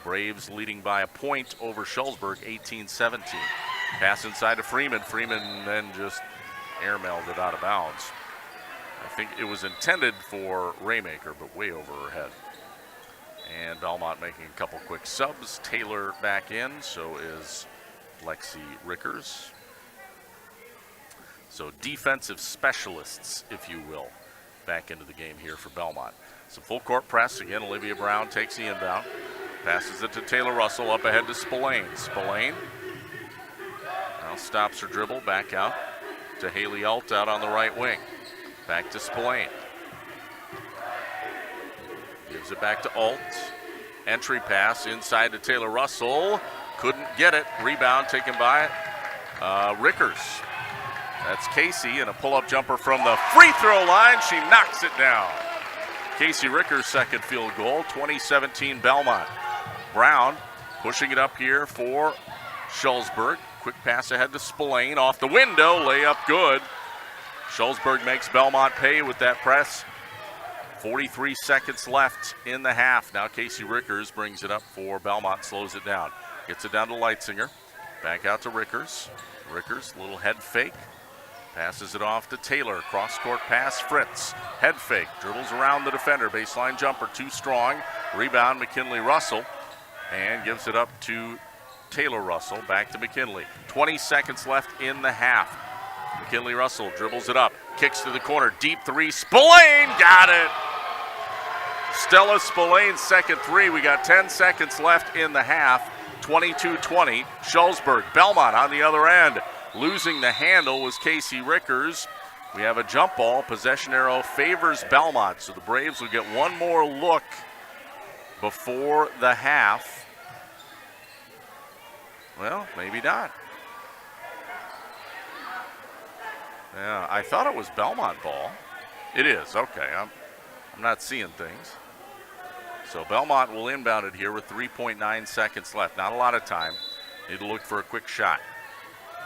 Braves leading by a point over Shullsburg, 18-17. Pass inside to Freeman. Freeman then just airmailed it out of bounds. I think it was intended for Raymaker, but way over her head. And Belmont making a couple quick subs. Taylor back in, so is Lexi Rickers. So defensive specialists, if you will, back into the game here for Belmont. Some full court press. Again, Olivia Brown takes the inbound. Passes it to Taylor Russell, up ahead to Spillane. Spillane now stops her dribble, back out to Haley Alt out on the right wing. Back to Spillane. Gives it back to Alt. Entry pass inside to Taylor Russell. Couldn't get it. Rebound taken by Rickers. That's Casey, and a pull-up jumper from the free throw line. She knocks it down. Casey Rickers' second field goal, 2017 Belmont. Brown pushing it up here for Shullsburg. Quick pass ahead to Spillane. Off the window, layup good. Shullsburg makes Belmont pay with that press. 43 seconds left in the half. Now Casey Rickers brings it up for Belmont, slows it down. Gets it down to Leitzinger. Back out to Rickers. Rickers, little head fake. Passes it off to Taylor. Cross-court pass, Fritz. Head fake, dribbles around the defender. Baseline jumper, too strong. Rebound, McKinley Russell. And gives it up to Taylor Russell. Back to McKinley. 20 seconds left in the half. McKinley Russell dribbles it up. Kicks to the corner. Deep three. Spillane got it. Stella Spillane's second three. We got 10 seconds left in the half. 22-20. Shullsburg. Belmont on the other end. Losing the handle was Casey Rickers. We have a jump ball. Possession arrow favors Belmont. So the Braves will get one more look before the half. Well, maybe not. Yeah, I thought it was Belmont ball. It is, okay. I'm not seeing things. So Belmont will inbound it here with 3.9 seconds left. Not a lot of time. Need to look for a quick shot.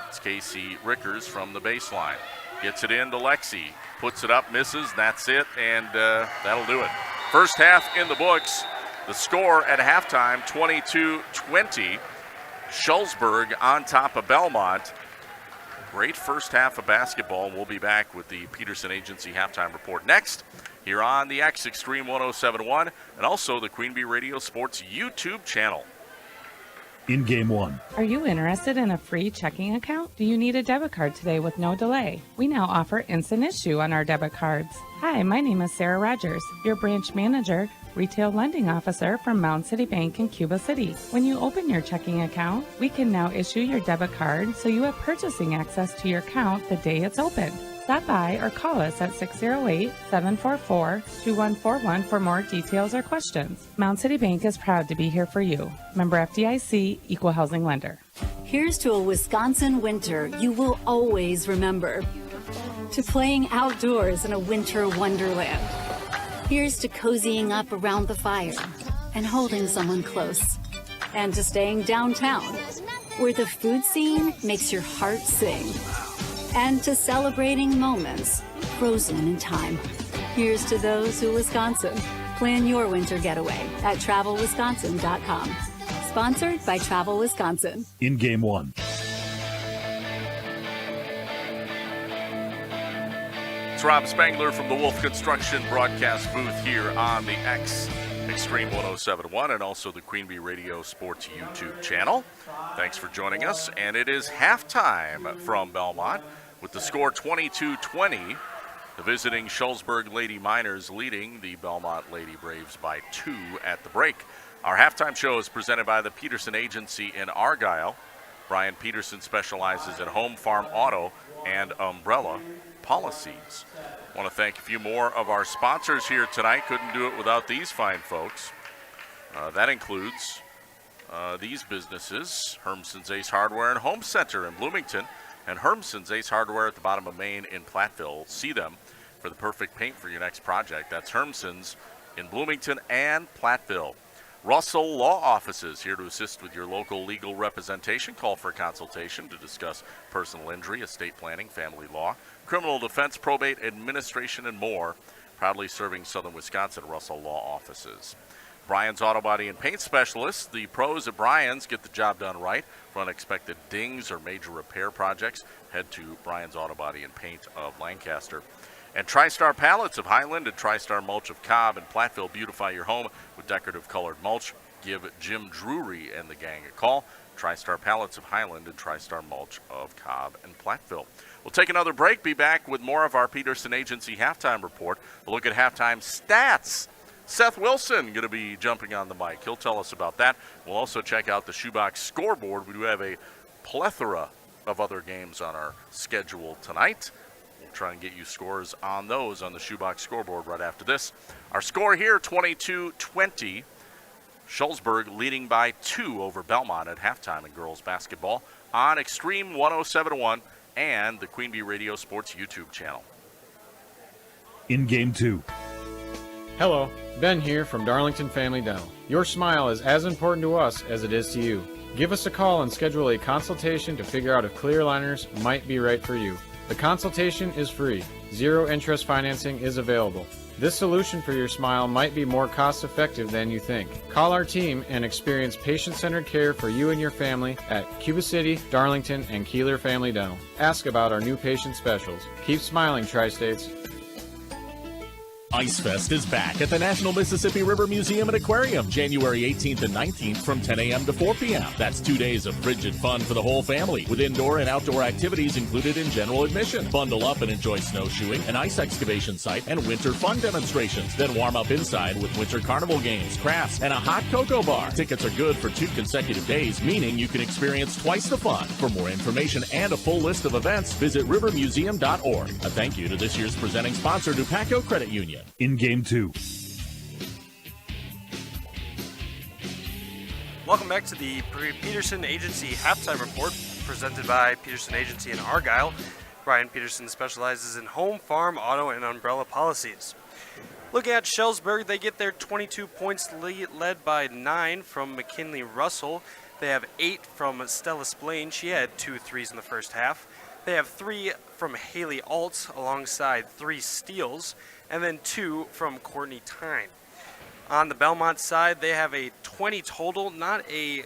It's Casey Rickers from the baseline. Gets it in to Lexi. Puts it up, misses, that's it, and that'll do it. First half in the books. The score at halftime, 22-20. Shullsburg on top of Belmont. Great first half of basketball, and we'll be back with the Peterson Agency halftime report next here on the X Extreme 107.1 and also the Queen Bee Radio Sports YouTube channel. In Game 1. Are you interested in a free checking account? Do you need a debit card today with no delay? We now offer instant issue on our debit cards. Hi, my name is Sarah Rogers, your branch manager, retail lending officer from Mound City Bank in Cuba City. When you open your checking account, we can now issue your debit card so you have purchasing access to your account the day it's open. Stop by or call us at 608-744-2141 for more details or questions. Mound City Bank is proud to be here for you. Member FDIC, Equal Housing Lender. Here's to a Wisconsin winter you will always remember. To playing outdoors in a winter wonderland. Here's to cozying up around the fire and holding someone close. And to staying downtown, where the food scene makes your heart sing. And to celebrating moments frozen in time. Here's to those who Wisconsin. Plan your winter getaway at travelwisconsin.com. Sponsored by Travel Wisconsin. In Game 1. It's Rob Spangler from the Wolf Construction broadcast booth here on the X Extreme 107.1 and also the Queen Bee Radio Sports YouTube channel. Thanks for joining us. And it is halftime from Belmont with the score 22-20. The visiting Shullsburg Lady Miners leading the Belmont Lady Braves by 2 at the break. Our halftime show is presented by the Peterson Agency in Argyle. Brian Peterson specializes in home, farm, auto, and umbrella policies. I want to thank a few more of our sponsors here tonight. Couldn't do it without these fine folks. That includes these businesses: Hermson's Ace Hardware and Home Center in Bloomington, and Hermson's Ace Hardware at the bottom of Main in Platteville. See them for the perfect paint for your next project. That's Hermson's in Bloomington and Platteville. Russell Law Offices, here to assist with your local legal representation. Call for a consultation to discuss personal injury, estate planning, family law, criminal defense, probate, administration, and more. Proudly serving southern Wisconsin, Russell Law Offices. Bryan's Auto Body and Paint Specialists. The pros at Bryan's get the job done right. For unexpected dings or major repair projects, head to Bryan's Auto Body and Paint of Lancaster. And TriStar Pallets of Highland and TriStar Mulch of Cobb and Platteville. Beautify your home with decorative colored mulch. Give Jim Drury and the gang a call. TriStar Pallets of Highland and TriStar Mulch of Cobb and Platteville. We'll take another break. Be back with more of our Peterson Agency halftime report. We'll look at halftime stats. Seth Wilson going to be jumping on the mic. He'll tell us about that. We'll also check out the Shoebox scoreboard. We do have a plethora of other games on our schedule tonight. We'll try and get you scores on those on the Shoebox scoreboard right after this. Our score here, 22-20. Shullsburg leading by 2 over Belmont at halftime in girls basketball on Extreme 107.1 and the Queen Bee Radio Sports YouTube channel. In Game 2. Hello, Ben here from Darlington Family Dental. Your smile is as important to us as it is to you. Give us a call and schedule a consultation to figure out if clear aligners might be right for you. The consultation is free. Zero interest financing is available. This solution for your smile might be more cost-effective than you think. Call our team and experience patient-centered care for you and your family at Cuba City, Darlington, and Kieler Family Dental. Ask about our new patient specials. Keep smiling, Tri-States. Ice Fest is back at the National Mississippi River Museum and Aquarium, January 18th and 19th from 10 a.m. to 4 p.m. That's 2 days of frigid fun for the whole family, with indoor and outdoor activities included in general admission. Bundle up and enjoy snowshoeing, an ice excavation site, and winter fun demonstrations. Then warm up inside with winter carnival games, crafts, and a hot cocoa bar. Tickets are good for 2 consecutive days, meaning you can experience twice the fun. For more information and a full list of events, visit rivermuseum.org. A thank you to this year's presenting sponsor, Dupaco Credit Union. In Game 2. Welcome back to the Peterson Agency Halftime Report, presented by Peterson Agency in Argyle. Brian Peterson specializes in home, farm, auto, and umbrella policies. Looking at Shullsburg, they get their 22 points led by 9 from McKinley Russell. They have 8 from Stella Splain. She had 2 threes in the first half. They have 3 from Haley Alt alongside 3 steals, and then 2 from Courtney Tyne. On the Belmont side, they have a 20 total, not a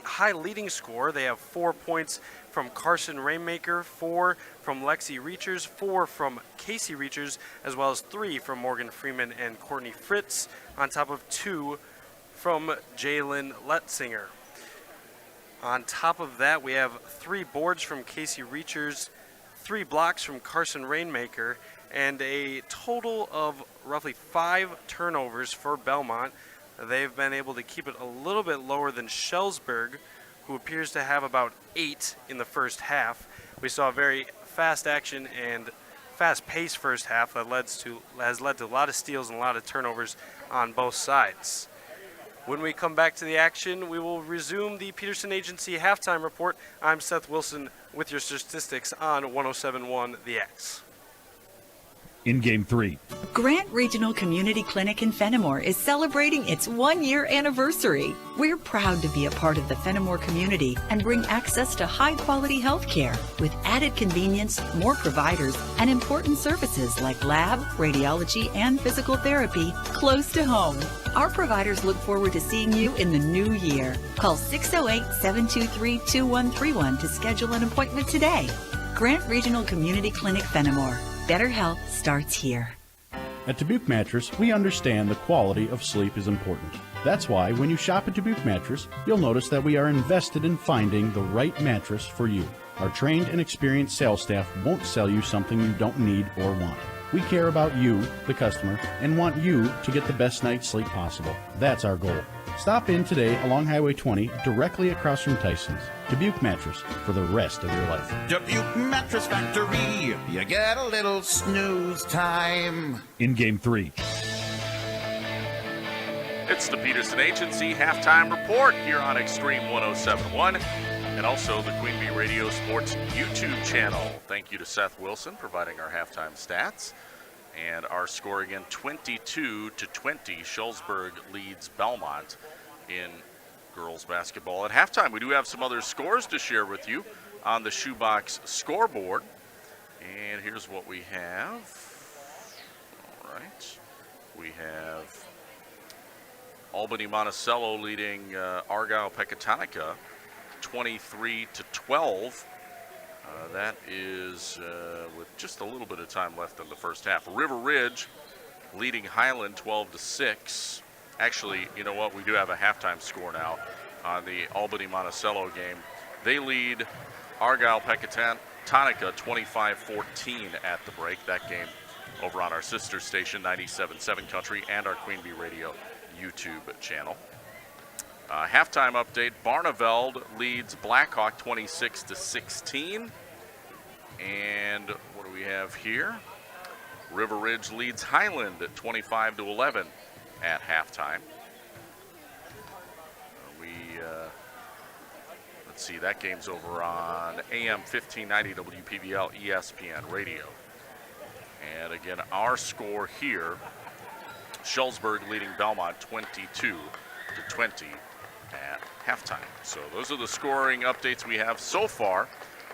high leading score. They have 4 points from Carson Rainmaker, 4 from Lexi Reachers, 4 from Casey Reachers, as well as 3 from Morgan Freeman and Courtney Fritz, on top of 2 from Jalen Letzinger. On top of that, we have 3 boards from Casey Reachers, 3 blocks from Carson Rainmaker, and a total of roughly 5 turnovers for Belmont. They've been able to keep it a little bit lower than Shullsburg, who appears to have about 8 in the first half. We saw a very fast action and fast-paced first half that has led to a lot of steals and a lot of turnovers on both sides. When we come back to the action, we will resume the Peterson Agency Halftime Report. I'm Seth Wilson with your statistics on 107.1 The X. In Game 3. Grant Regional Community Clinic in Fenimore is celebrating its 1-year anniversary. We're proud to be a part of the Fenimore community and bring access to high-quality health care with added convenience, more providers, and important services like lab, radiology, and physical therapy close to home. Our providers look forward to seeing you in the new year. Call 608-723-2131 to schedule an appointment today. Grant Regional Community Clinic Fenimore. Better health starts here. At Dubuque Mattress, we understand the quality of sleep is important. That's why when you shop at Dubuque Mattress, you'll notice that we are invested in finding the right mattress for you. Our trained and experienced sales staff won't sell you something you don't need or want. We care about you, the customer, and want you to get the best night's sleep possible. That's our goal. Stop in today along Highway 20, directly across from Tyson's. Dubuque Mattress, for the rest of your life. Dubuque Mattress Factory, you get a little snooze time. In Game 3. It's the Peterson Agency Halftime Report here on Extreme 107.1 and also the Queen Bee Radio Sports YouTube channel. Thank you to Seth Wilson providing our halftime stats. And our score again, 22-20. Shullsburg leads Belmont in girls basketball. At halftime, we do have some other scores to share with you on the Shoebox scoreboard. And here's what we have. All right. We have Albany Monticello leading Argyle Pecatonica 23-12. That is with just a little bit of time left in the first half. River Ridge leading Highland 12-6. Actually, you know what? We do have a halftime score now on the Albany Monticello game. They lead Argyle Pecatonica 25-14 at the break. That game over on our sister station, 97.7 Country, and our Queen Bee Radio YouTube channel. Halftime update, Barneveld leads Blackhawk 26-16. And what do we have here? River Ridge leads Highland at 25-11 at halftime. let's see, that game's over on AM 1590 WPBL ESPN Radio. And again, our score here, Shullsburg leading Belmont 22-20 at halftime. So those are the scoring updates we have so far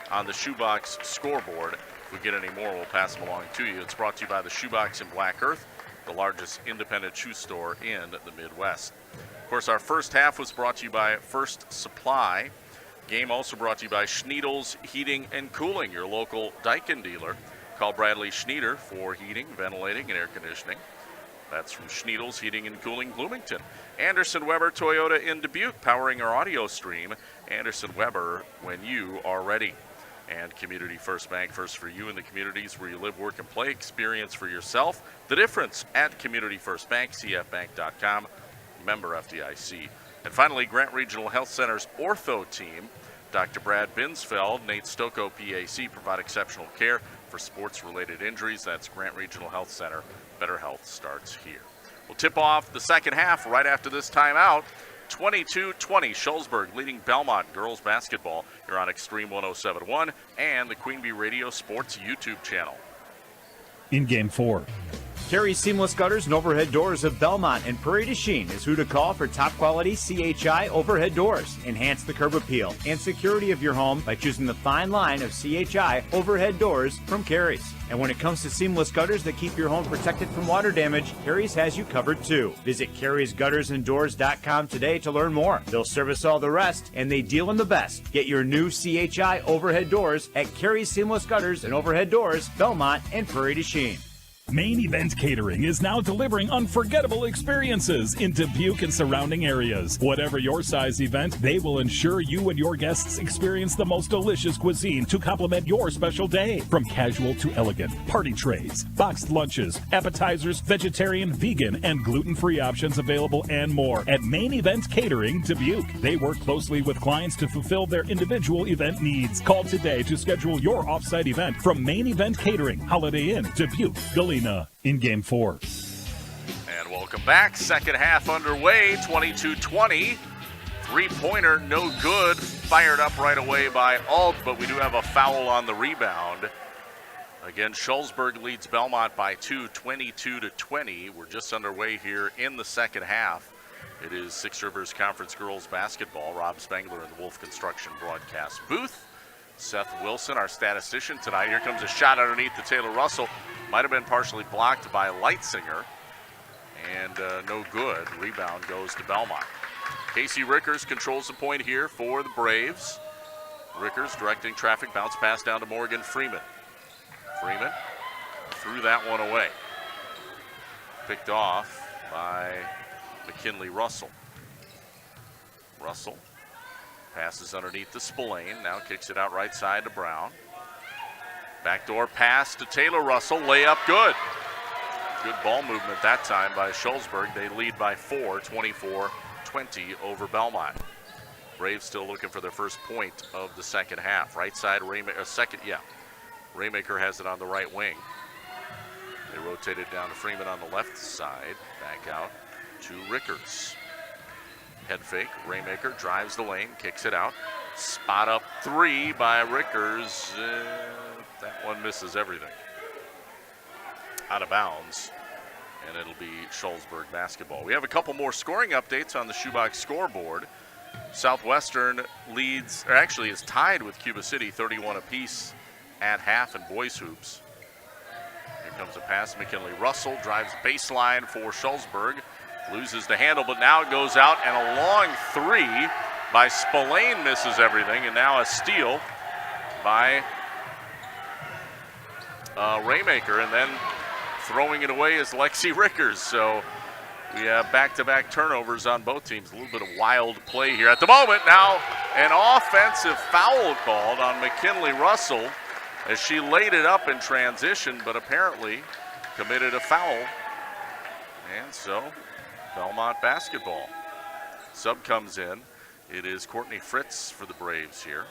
on the Shoebox scoreboard. If we get any more, we'll pass them along to you. It's brought to you by the Shoebox in Black Earth, the largest independent shoe store in the Midwest. Of course, our first half was brought to you by First Supply. Game also brought to you by Schneidl's Heating and Cooling, your local Daikin dealer. Call Bradley Schneider for heating, ventilating, and air conditioning. That's from Schneidl's Heating and Cooling, Bloomington. Anderson Weber Toyota in Dubuque, powering our audio stream. Anderson Weber, when you are ready. And Community First Bank, first for you in the communities where you live, work, and play. Experience for yourself the difference at Community First Bank, cfbank.com, member FDIC. And finally, Grant Regional Health Center's ortho team. Dr. Brad Binsfeld, Nate Stocco, PAC, provide exceptional care for sports-related injuries. That's Grant Regional Health Center. Better health starts here. We'll tip off the second half right after this timeout. 22-20, Shullsburg leading Belmont girls basketball. You're on Extreme 107.1 and the Queen Bee Radio Sports YouTube channel. In Game 4. Carey Seamless Gutters and Overhead Doors of Belmont and Prairie du Chien is who to call for top quality CHI overhead doors. Enhance the curb appeal and security of your home by choosing the fine line of CHI overhead doors from Carey's. And when it comes to seamless gutters that keep your home protected from water damage, Carey's has you covered too. Visit Carey'sGuttersandDoors.com today to learn more. They'll service all the rest, and they deal in the best. Get your new CHI overhead doors at Carey's Seamless Gutters and Overhead Doors, Belmont and Prairie du Chien. Main Event Catering is now delivering unforgettable experiences in Dubuque and surrounding areas. Whatever your size event, they will ensure you and your guests experience the most delicious cuisine to complement your special day. From casual to elegant, party trays, boxed lunches, appetizers, vegetarian, vegan, and gluten-free options available and more at Main Event Catering Dubuque. They work closely with clients to fulfill their individual event needs. Call today to schedule your off-site event from Main Event Catering, Holiday Inn, Dubuque, Galena. In Game 4. And welcome back. Second half underway, 22-20. Three-pointer, no good. Fired up right away by Alt, but we do have a foul on the rebound. Again, Shullsburg leads Belmont by 2, 22-20. We're just underway here in the second half. It is Six Rivers Conference Girls Basketball. Rob Spangler in the Wolf Construction broadcast booth. Seth Wilson, our statistician tonight. Here comes a shot underneath the Taylor Russell. Might have been partially blocked by Leitzinger. And no good. Rebound goes to Belmont. Casey Rickers controls the point here for the Braves. Rickers directing traffic, bounce pass down to Morgan Freeman. Freeman threw that one away. Picked off by McKinley Russell. Russell passes underneath to Spillane. Now kicks it out right side to Brown. Backdoor pass to Taylor Russell. Layup good. Good ball movement that time by Shullsburg. They lead by 4, 24-20 over Belmont. Braves still looking for their first point of the second half. Right side, Raymaker has it on the right wing. They rotated down to Freeman on the left side. Back out to Rickers. Head fake, Raymaker drives the lane, kicks it out. Spot up three by Rickers. That one misses everything. Out of bounds, and it'll be Shullsburg basketball. We have a couple more scoring updates on the Shoebox scoreboard. Southwestern leads, or actually is tied with Cuba City, 31 apiece at half in boys hoops. Here comes a pass, McKinley Russell drives baseline for Shullsburg. Loses the handle, but now it goes out, and a long three by Spillane misses everything, and now a steal by Raymaker, and then throwing it away is Lexi Rickers. So we have back-to-back turnovers on both teams. A little bit of wild play here at the moment. Now an offensive foul called on McKinley Russell as she laid it up in transition, but apparently committed a foul. And so Belmont basketball. Sub comes in. It is Courtney Fritz for the Braves here.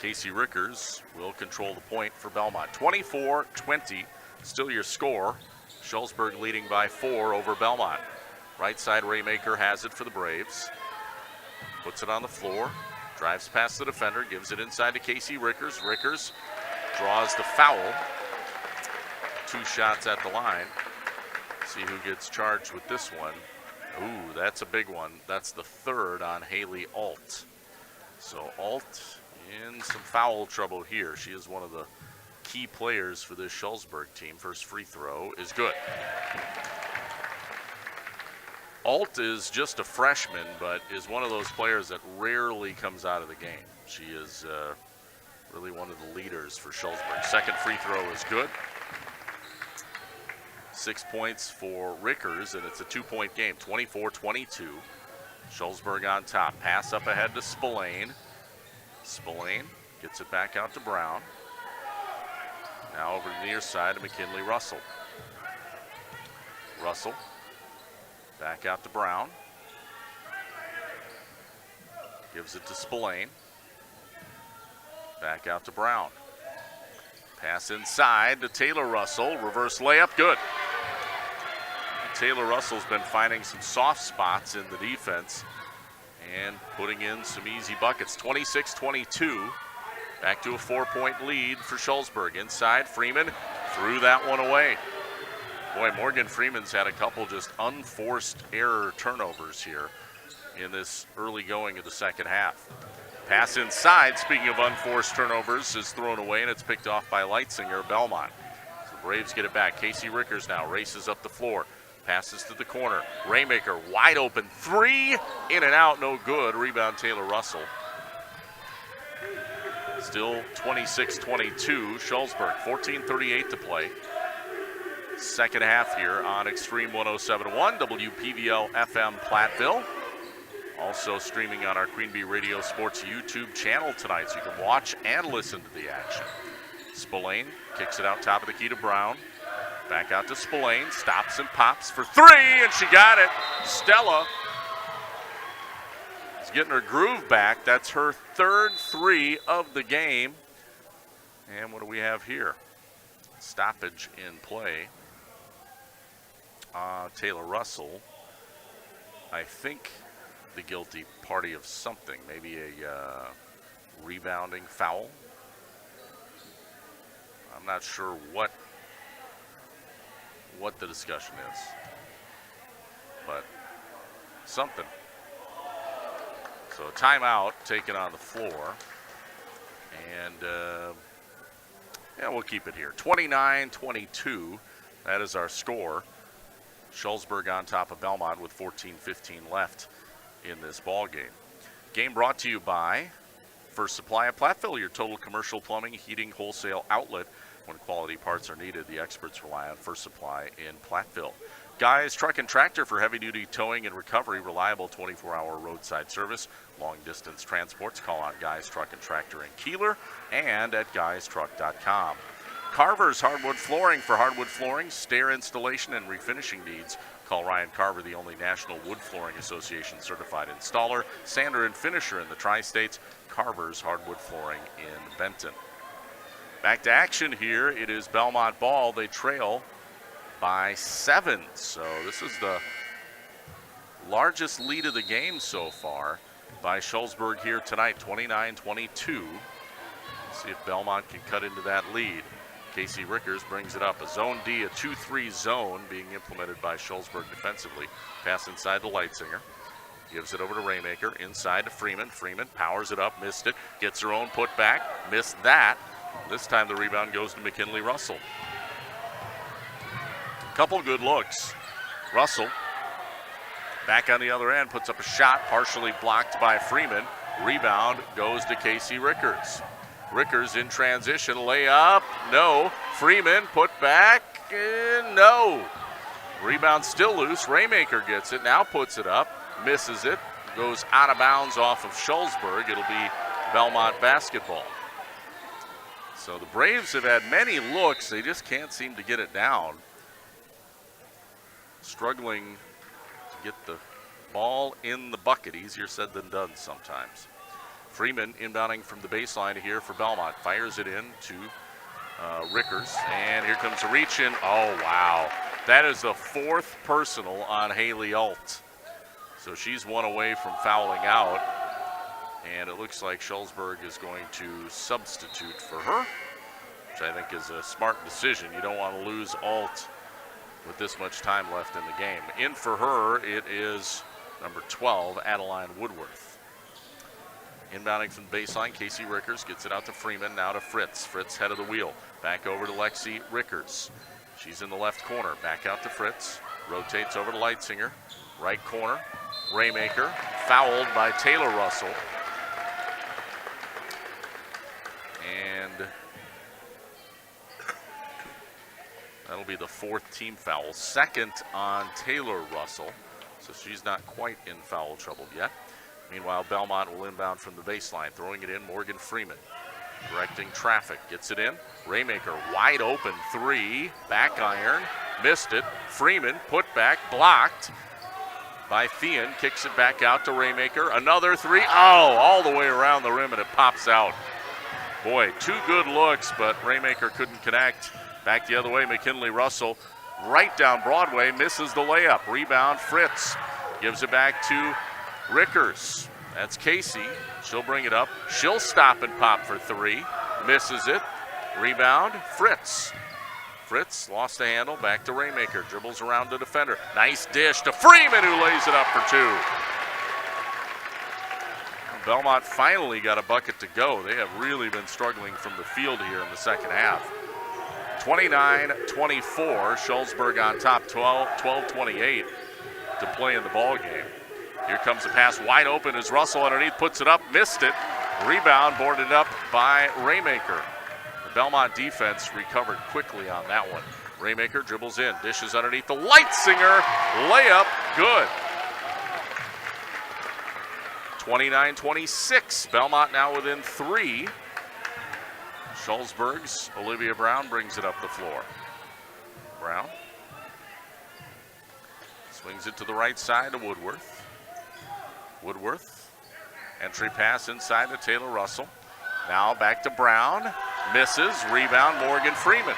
Casey Rickers will control the point for Belmont. 24-20, still your score. Shullsburg leading by 4 over Belmont. Right side, Raymaker has it for the Braves. puts it on the floor, drives past the defender, gives it inside to Casey Rickers. Rickers draws the foul. 2 shots at the line. See who gets charged with this one. Ooh, that's a big one. That's the 3rd on Haley Alt. So Alt in some foul trouble here. She is one of the key players for this Shullsburg team. First free throw is good. Alt is just a freshman, but is one of those players that rarely comes out of the game. She is really one of the leaders for Shullsburg. Second free throw is good. 6 points for Rickers, and it's a 2-point game, 24-22. Shullsburg on top. Pass up ahead to Spillane. Spillane gets it back out to Brown. Now over to the near side to McKinley Russell. Russell back out to Brown. Gives it to Spillane. Back out to Brown. Pass inside to Taylor Russell. Reverse layup, good. Taylor Russell's been finding some soft spots in the defense and putting in some easy buckets. 26-22. Back to a 4-point lead for Shullsburg. Inside, Freeman threw that one away. Boy, Morgan Freeman's had a couple just unforced error turnovers here in this early going of the second half. Pass inside, speaking of unforced turnovers, is thrown away, and it's picked off by Leitzinger, Belmont. So the Braves get it back. Casey Rickers now races up the floor. Passes to the corner. Raymaker, wide open. 3, in and out, no good. Rebound, Taylor Russell. Still 26-22, Shullsburg, 14:38 to play. Second half here on Extreme 107.1, WPVL FM Platteville. Also streaming on our Queen Bee Radio Sports YouTube channel tonight, so you can watch and listen to the action. Spillane kicks it out top of the key to Brown. Back out to Spillane, stops and pops for 3, and she got it. Stella is getting her groove back. That's her 3rd 3 of the game. And what do we have here? Stoppage in play. Taylor Russell, I think the guilty party of something, maybe a rebounding foul. I'm not sure what the discussion is, but something. So a timeout taken on the floor, and we'll keep it here. 29-22, that is our score. Shullsburg on top of Belmont with 14:15 left in this ball game. Game brought to you by First Supply of Platteville, your total commercial plumbing, heating, wholesale outlet. When quality parts are needed, the experts rely on First Supply in Platteville. Guys Truck and Tractor for heavy-duty towing and recovery, reliable 24-hour roadside service, long-distance transports. Call on Guys Truck and Tractor in Kieler and at guystruck.com. Carver's Hardwood Flooring for hardwood flooring, stair installation, and refinishing needs. Call Ryan Carver, the only National Wood Flooring Association certified installer, sander, and finisher in the Tri-States. Carver's Hardwood Flooring in Benton. Back to action here. It is Belmont ball. They trail by 7. So this is the largest lead of the game so far by Shullsburg here tonight, 29-22. See if Belmont can cut into that lead. Casey Rickers brings it up. A zone D, a 2-3 zone being implemented by Shullsburg defensively. Pass inside to Leitzinger. Gives it over to Raymaker. Inside to Freeman. Freeman powers it up, missed it. Gets her own put back, missed that. This time the rebound goes to McKinley Russell. Couple good looks. Russell back on the other end, puts up a shot, partially blocked by Freeman. Rebound goes to Casey Rickers. Rickers in transition, layup, no. Freeman put back, no. Rebound still loose. Raymaker gets it, now puts it up, misses it, goes out of bounds off of Shullsburg. It'll be Belmont basketball. So the Braves have had many looks, they just can't seem to get it down. Struggling to get the ball in the bucket. Easier said than done sometimes. Freeman inbounding from the baseline here for Belmont. Fires it in to Rickers. And here comes a reach in. Oh, wow. That is the 4th personal on Haley Alt. So she's one away from fouling out. And it looks like Shullsburg is going to substitute for her, which I think is a smart decision. You don't want to lose Alt with this much time left in the game. In for her, it is number 12, Adeline Woodworth. Inbounding from the baseline, Casey Rickers gets it out to Freeman, now to Fritz. Fritz head of the wheel, back over to Lexi Rickers. She's in the left corner, back out to Fritz, rotates over to Leitzinger, right corner, Raymaker, fouled by Taylor Russell. And that'll be the 4th team foul, 2nd on Taylor Russell, so she's not quite in foul trouble yet. Meanwhile, Belmont will inbound from the baseline, throwing it in, Morgan Freeman. Directing traffic, gets it in. Raymaker, wide open 3, back iron, missed it. Freeman, put back, blocked by Thean, kicks it back out to Raymaker. Another 3, all the way around the rim, and it pops out. Boy, 2 good looks, but Raymaker couldn't connect. Back the other way, McKinley Russell, right down Broadway, misses the layup. Rebound, Fritz gives it back to Rickers. That's Casey. She'll bring it up. She'll stop and pop for 3. Misses it. Rebound, Fritz. Fritz lost the handle. Back to Raymaker. Dribbles around the defender. Nice dish to Freeman, who lays it up for 2. Belmont finally got a bucket to go. They have really been struggling from the field here in the second half. 29-24. Shullsburg on top, 12-28 to play in the ball game. Here comes the pass wide open as Russell underneath puts it up, missed it. Rebound boarded up by Raymaker. The Belmont defense recovered quickly on that one. Raymaker dribbles in, dishes underneath the Leitzinger. Layup, good. 29-26. Belmont now within 3. Shullsburg's Olivia Brown brings it up the floor. Brown swings it to the right side to Woodworth. Woodworth, entry pass inside to Taylor Russell. Now back to Brown, misses, rebound Morgan Freeman.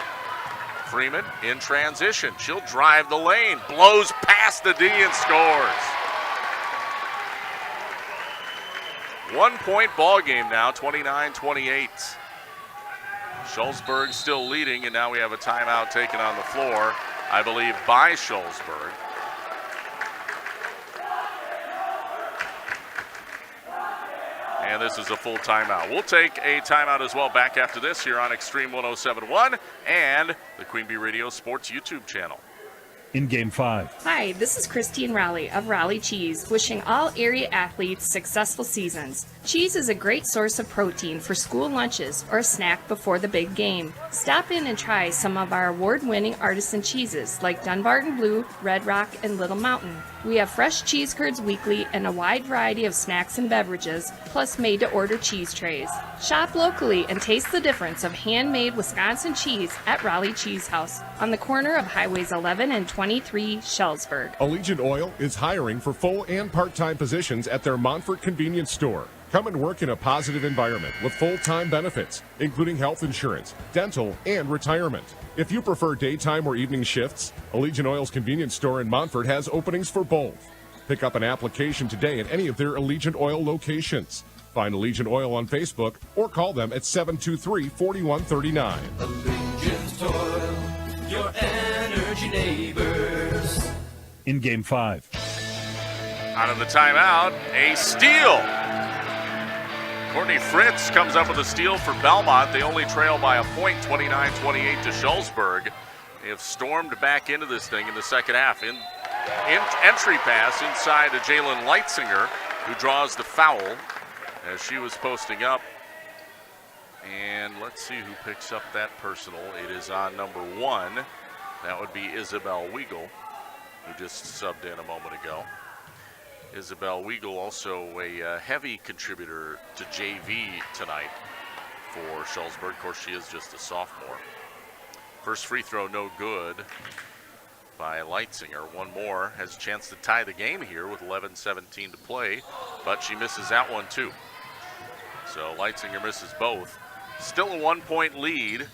Freeman in transition, she'll drive the lane, blows past the D and scores. 1-point ball game now, 29-28. Shullsburg still leading, and now we have a timeout taken on the floor, I believe, by Shullsburg. And this is a full timeout. We'll take a timeout as well back after this here on Extreme 107.1 and the Queen Bee Radio Sports YouTube channel. In Game 5. Hi, this is Christine Rowley of Rowley Cheese, wishing all area athletes successful seasons. Cheese is a great source of protein for school lunches or a snack before the big game. Stop in and try some of our award-winning artisan cheeses like Dunbarton Blue, Red Rock, and Little Mountain. We have fresh cheese curds weekly and a wide variety of snacks and beverages, plus made-to-order cheese trays. Shop locally and taste the difference of handmade Wisconsin cheese at Rowley Cheese House on the corner of Highways 11 and 23, Shullsburg. Allegiant Oil is hiring for full and part-time positions at their Montfort convenience store. Come and work in a positive environment with full-time benefits, including health insurance, dental, and retirement. If you prefer daytime or evening shifts, Allegiant Oil's convenience store in Montfort has openings for both. Pick up an application today at any of their Allegiant Oil locations. Find Allegiant Oil on Facebook or call them at 723-4139. Allegiant Oil, your energy neighbors. In Game 5. Out of the timeout, a steal. Courtney Fritz comes up with a steal for Belmont. They only trail by a point, 29-28 to Shullsburg. They have stormed back into this thing in the second half. In entry pass inside to Jalen Leitzinger, who draws the foul as she was posting up. And let's see who picks up that personal. It is on number 1. That would be Isabel Weigel, who just subbed in a moment ago. Isabel Weigel, also a heavy contributor to JV tonight for Shullsburg. Of course, she is just a sophomore. First free throw, no good by Leitzinger. One more, has a chance to tie the game here with 11:17 to play, but she misses that one too. So Leitzinger misses both. Still a 1-point lead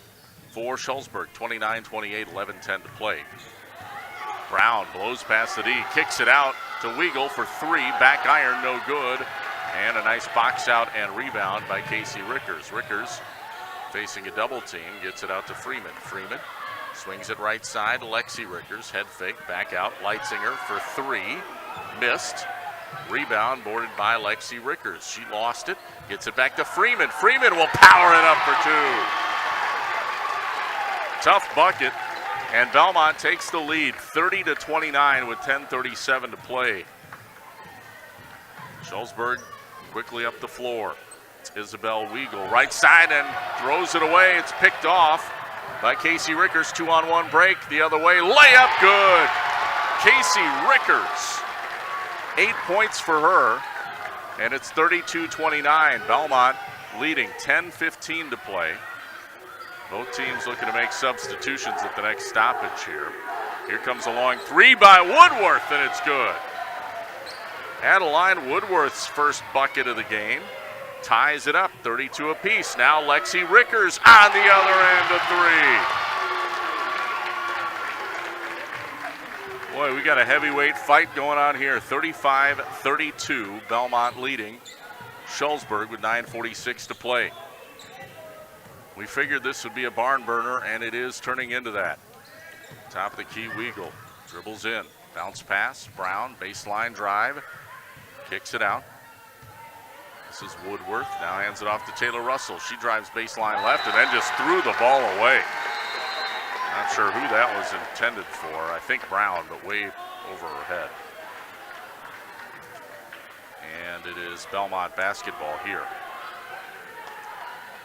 for Shullsburg, 29-28, 11:10 to play. Brown blows past the D, kicks it out to Weigel for 3. Back iron, no good. And a nice box out and rebound by Casey Rickers. Rickers facing a double team, gets it out to Freeman. Freeman swings it right side. Lexi Rickers, head fake, back out. Leitzinger for three, missed. Rebound boarded by Lexi Rickers. She lost it, gets it back to Freeman. Freeman will power it up for two. Tough bucket, and Belmont takes the lead, 30-29 with 10:37 to play. Shullsburg quickly up the floor. It's Isabel Weigel, right side, and throws it away. It's picked off by Casey Rickers. 2-on-1 break the other way. Layup good. Casey Rickers, 8 points for her, and it's 32-29. Belmont leading, 10:15 to play. Both teams looking to make substitutions at the next stoppage here. Here comes a long three by Woodworth, and it's good. Adeline Woodworth's first bucket of the game ties it up, 32 apiece. Now Lexi Rickers on the other end of three. Boy, we got a heavyweight fight going on here. 35-32, Belmont leading Shullsburg with 9:46 to play. We figured this would be a barn burner, and it is turning into that. Top of the key, Weigel dribbles in. Bounce pass, Brown, baseline drive, kicks it out. This is Woodworth, now hands it off to Taylor Russell. She drives baseline left and then just threw the ball away. Not sure who that was intended for. I think Brown, but way over her head. And it is Belmont basketball here.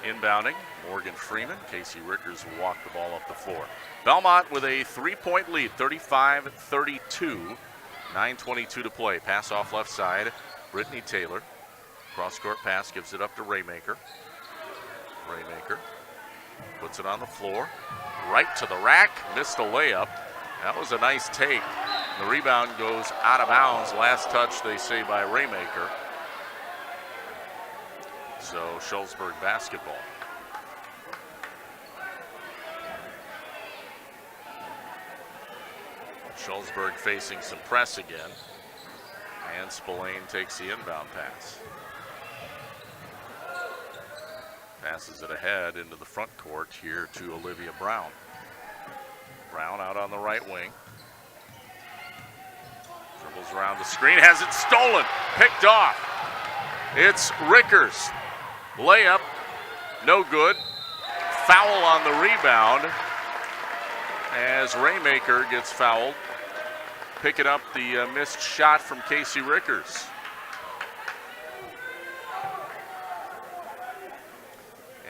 Inbounding, Morgan Freeman. Casey Rickers will walk the ball up the floor. Belmont with a 3-point lead, 35-32. 9:22 to play. Pass off left side, Brittany Taylor. Cross-court pass, gives it up to Raymaker. Raymaker puts it on the floor. Right to the rack, missed a layup. That was a nice take. The rebound goes out of bounds. Last touch, they say, by Raymaker. So Shullsburg basketball. Shullsburg facing some press again. And Spillane takes the inbound pass. Passes it ahead into the front court here to Olivia Brown. Brown out on the right wing. Dribbles around the screen, has it stolen, picked off. It's Rickers. Layup, no good. Foul on the rebound as Raymaker gets fouled. Picking up the missed shot from Casey Rickers.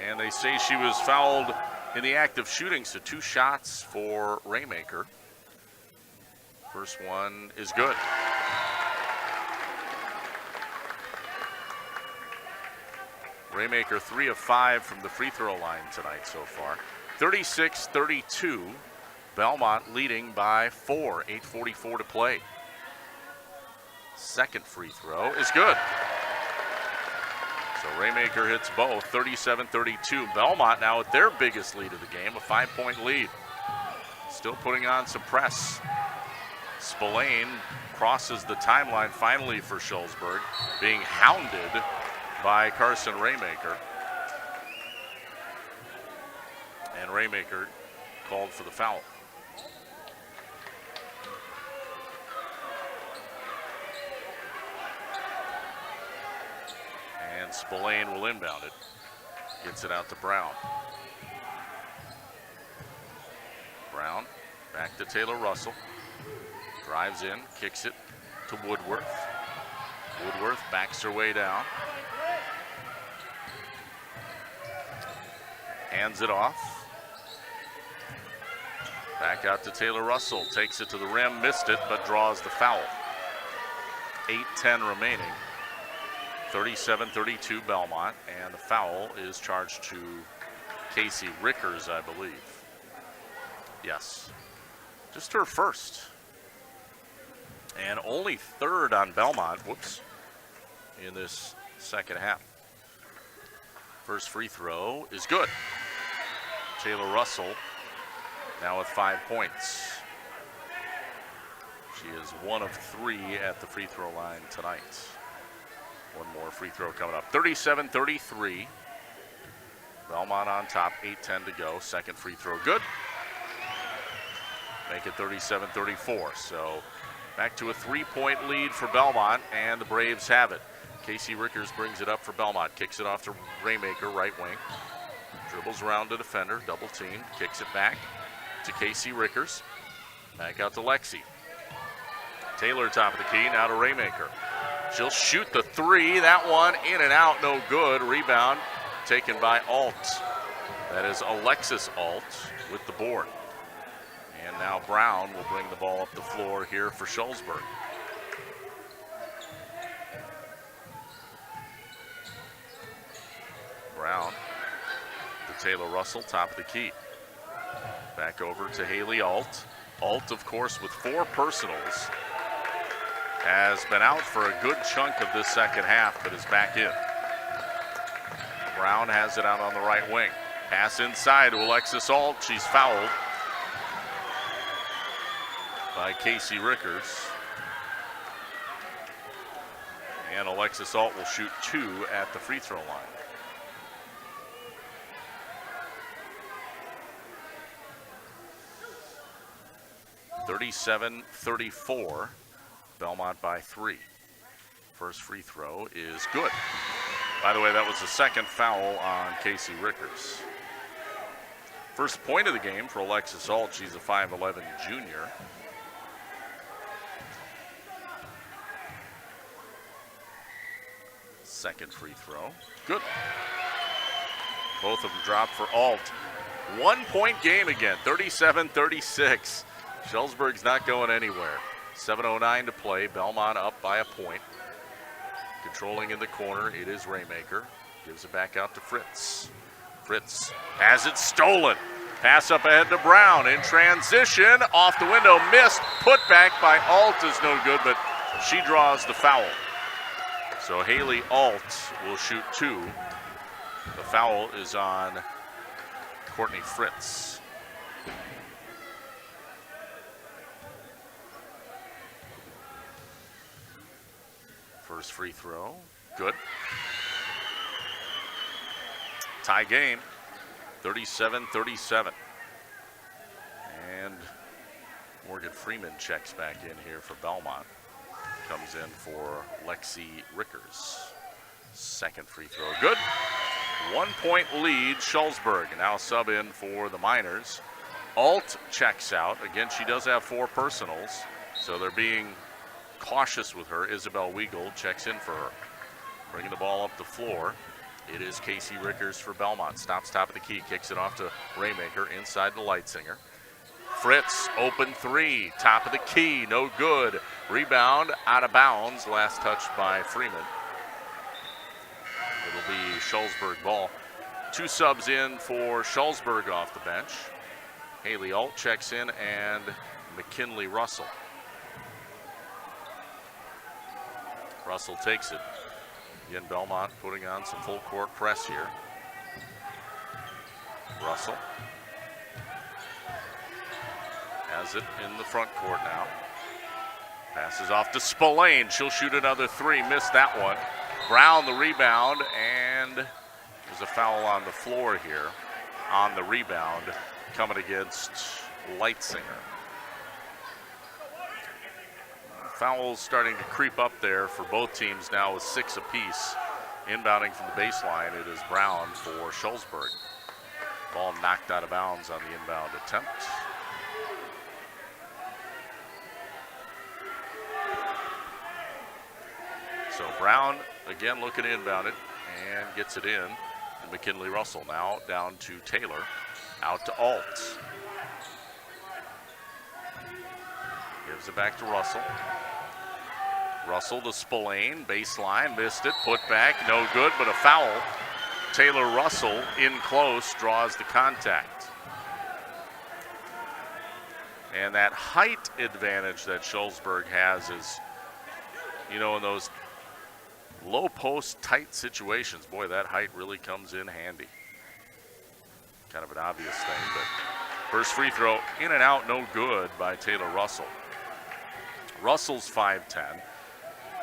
And they say she was fouled in the act of shooting, so 2 shots for Raymaker. First one is good. Raymaker 3 of 5 from the free throw line tonight so far. 36-32. Belmont leading by 4, 8:44 to play. Second free throw is good. So Raymaker hits both, 37-32. Belmont now with their biggest lead of the game, a 5-point lead. Still putting on some press. Spillane crosses the timeline finally for Shullsburg, being hounded by Carson Raymaker. And Raymaker called for the foul. And Spillane will inbound it. Gets it out to Brown. Brown back to Taylor Russell. Drives in, kicks it to Woodworth. Woodworth backs her way down. Hands it off. Back out to Taylor Russell. Takes it to the rim, missed it, but draws the foul. 8:10 remaining. 37-32 Belmont, and the foul is charged to Casey Rickers, I believe. Yes, just her first. And only third on Belmont, in this second half. First free throw is good. Taylor Russell now with 5 points. She is 1 of 3 at the free throw line tonight. One more free throw coming up. 37-33. Belmont on top, 8:10 to go. Second free throw, good. Make it 37-34. So back to a 3-point lead for Belmont, and the Braves have it. Casey Rickers brings it up for Belmont. Kicks it off to Raymaker, right wing. Dribbles around the defender, double team. Kicks it back to Casey Rickers. Back out to Lexi. Taylor top of the key, now to Raymaker. She'll shoot the three. That one in and out, no good. Rebound taken by Alt. That is Alexis Alt with the board. And now Brown will bring the ball up the floor here for Shullsburg. Brown to Taylor Russell, top of the key. Back over to Haley Alt. Alt, of course, with 4 personals, has been out for a good chunk of this second half, but is back in. Brown has it out on the right wing. Pass inside to Alexis Alt. She's fouled by Casey Rickers. And Alexis Alt will shoot 2 at the free throw line. (37-34). Belmont by 3. First free throw is good. By the way, that was the second foul on Casey Rickers. First point of the game for Alexis Alt. She's a 5'11" junior. Second free throw. Good. Both of them dropped for Alt. 1-point game again, 37-36. Shullsburg's not going anywhere. 7:09 to play. Belmont up by a point. Controlling in the corner, it is Raymaker. Gives it back out to Fritz. Fritz has it stolen. Pass up ahead to Brown in transition. Off the window, missed. Put back by Alt is no good, but she draws the foul. So Haley Alt will shoot 2. The foul is on Courtney Fritz. First free throw, good. Tie game, 37-37. And Morgan Freeman checks back in here for Belmont. Comes in for Lexi Rickers. Second free throw, good. 1-point lead, Shullsburg. Now sub in for the Miners. Alt checks out. Again, she does have 4 personals, so they're being cautious with her. Isabel Weigel checks in for her. Bringing the ball up the floor, it is Casey Rickers for Belmont. Stops top of the key, kicks it off to Raymaker inside the Lightsinger. Fritz, open 3, top of the key, no good. Rebound, out of bounds, last touch by Freeman. It'll be Shullsburg ball. 2 subs in for Shullsburg off the bench. Haley Alt checks in and McKinley Russell. Russell takes it. Again, Belmont putting on some full court press here. Russell has it in the front court now. Passes off to Spillane. She'll shoot another 3. Missed that one. Brown the rebound, and there's a foul on the floor here on the rebound coming against Lightsinger. Fouls starting to creep up there for both teams now with 6 apiece. Inbounding from the baseline, it is Brown for Shullsburg. Ball knocked out of bounds on the inbound attempt. So Brown again looking to inbound it and gets it in. And McKinley Russell now down to Taylor, out to Alt. Gives it back to Russell. Russell to Spillane, baseline, missed it, put back, no good, but a foul. Taylor Russell in close, draws the contact. And that height advantage that Shullsburg has is, you know, in those low post tight situations, boy, that height really comes in handy. Kind of an obvious thing, but first free throw in and out, no good by Taylor Russell. Russell's 5'10".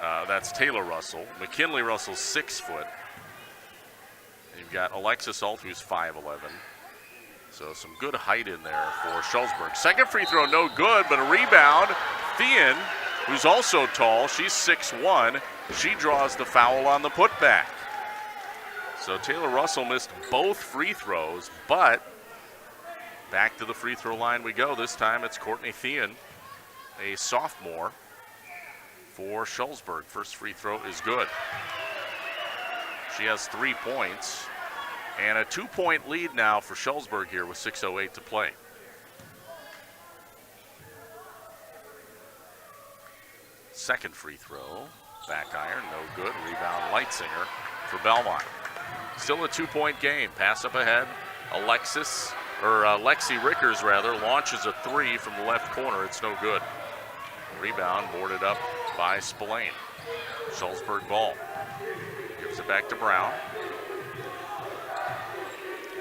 That's Taylor Russell. McKinley Russell's 6 foot. You've got Alexis Alt, who's 5'11". So some good height in there for Shullsburg. Second free throw, no good, but a rebound. Thean, who's also tall, she's 6'1". She draws the foul on the putback. So Taylor Russell missed both free throws, but back to the free throw line we go. This time it's Courtney Thean, a sophomore for Shullsburg. First free throw is good. She has 3 points. And a 2-point lead now for Shullsburg here with 6:08 to play. Second free throw, back iron, no good. Rebound, Leitzinger for Belmont. Still a 2-point game. Pass up ahead. Lexi Rickers launches a 3 from the left corner. It's no good. Rebound boarded up by Spillane. Shullsburg ball. Gives it back to Brown.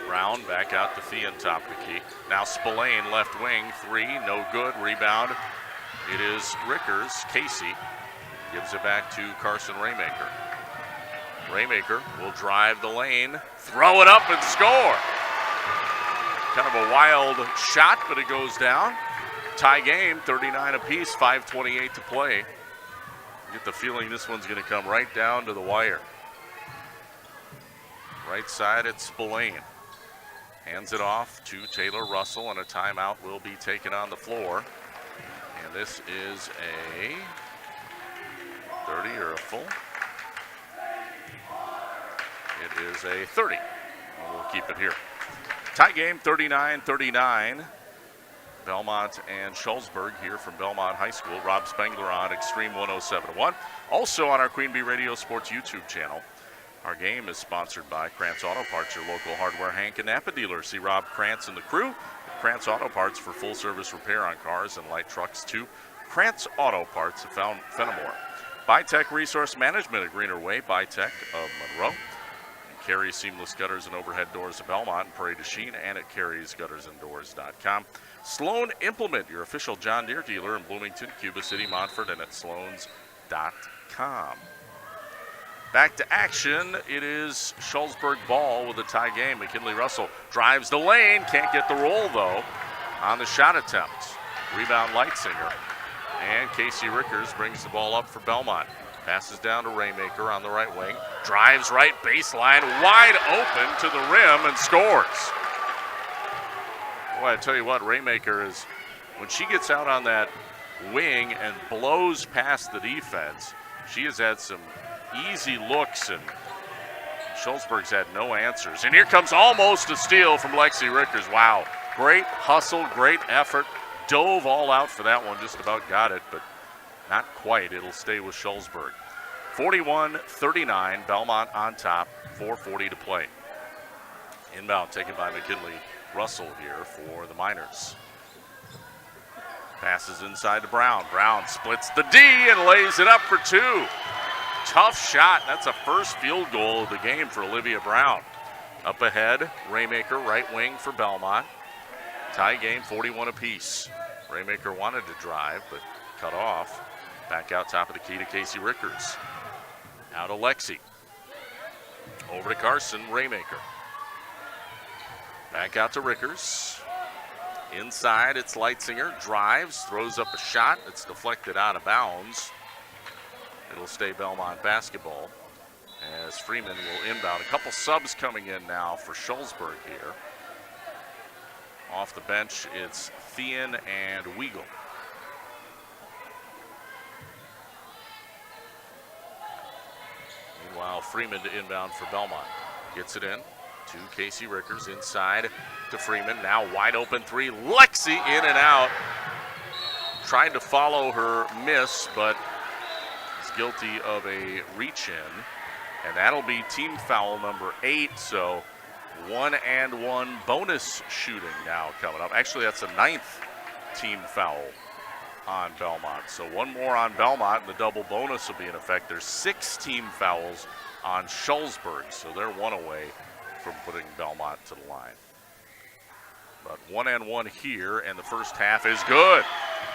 Brown back out to Thean, top of the key. Now Spillane, left wing, 3, no good. Rebound. It is Rickers. Casey gives it back to Carson Raymaker. Raymaker will drive the lane, throw it up and score. Kind of a wild shot, but it goes down. Tie game, 39 apiece, 5:28 to play. Get the feeling this one's going to come right down to the wire. Right side, it's Spillane. Hands it off to Taylor Russell, and a timeout will be taken on the floor. And this is a 30 or a full? It is a 30. We'll keep it here. Tie game, 39-39. Belmont and Shullsburg here from Belmont High School. Rob Spengler on Extreme 107.1. Also on our Queen Bee Radio Sports YouTube channel. Our game is sponsored by Krantz Auto Parts, your local hardware Hank and Napa dealer. See Rob Krantz and the crew at Krantz Auto Parts for full service repair on cars and light trucks too. Krantz Auto Parts of Fenimore. Bytech Resource Management at Greener Way, Bytech of Monroe. And Carey Seamless Gutters and Overhead Doors of Belmont and Prairie du Chien, and at carriesguttersanddoors.com. Sloan Implement, your official John Deere dealer in Bloomington, Cuba City, Montford, and at sloans.com. Back to action. It is Shullsburg ball with a tie game. McKinley Russell drives the lane. Can't get the roll, though, on the shot attempt. Rebound, Leitzinger. And Casey Rickers brings the ball up for Belmont. Passes down to Raymaker on the right wing. Drives right baseline, wide open to the rim, and scores. Boy, I tell you what, Raymaker is, when she gets out on that wing and blows past the defense, she has had some easy looks, and Shullsburg's had no answers. And here comes almost a steal from Lexi Rickers. Wow, great hustle, great effort. Dove all out for that one, just about got it, but not quite. It'll stay with Shullsburg. 41-39, Belmont on top, 4:40 to play. Inbound taken by McKinley Russell here for the Miners. Passes inside to Brown. Brown splits the D and lays it up for 2. Tough shot. That's a first field goal of the game for Olivia Brown. Up ahead, Raymaker, right wing for Belmont. Tie game, 41 apiece. Raymaker wanted to drive, but cut off. Back out top of the key to Casey Rickers. Out to Lexi. Over to Carson, Raymaker. Back out to Rickers. Inside, it's Leitzinger. Drives, throws up a shot. It's deflected out of bounds. It'll stay Belmont basketball as Freeman will inbound. A couple subs coming in now for Shullsburg here. Off the bench, it's Thean and Weigel. Meanwhile, Freeman to inbound for Belmont. Gets it in to Casey Rickers, inside to Freeman. Now wide open 3. Lexi in and out. Tried to follow her miss, but is guilty of a reach-in. And that'll be team foul number 8, so 1-and-1 bonus shooting now coming up. Actually, that's the 9th team foul on Belmont. So one more on Belmont, and the double bonus will be in effect. There's 6 team fouls on Shullsburg, so they're 1 away from putting Belmont to the line. But 1-and-1 here, and the first half is good.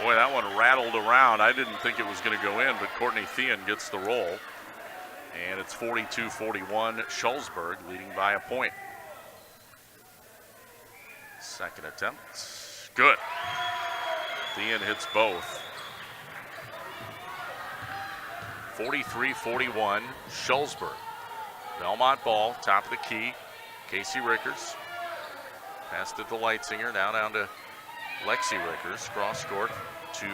Boy, that one rattled around. I didn't think it was going to go in, but Courtney Thean gets the roll. And it's 42-41, Shullsburg leading by a point. Second attempt. Good. Thean hits both. 43-41, Shullsburg. Belmont ball, top of the key. Casey Rickers. Passed it to Leitzinger, now down to Lexi Rickers. Cross court to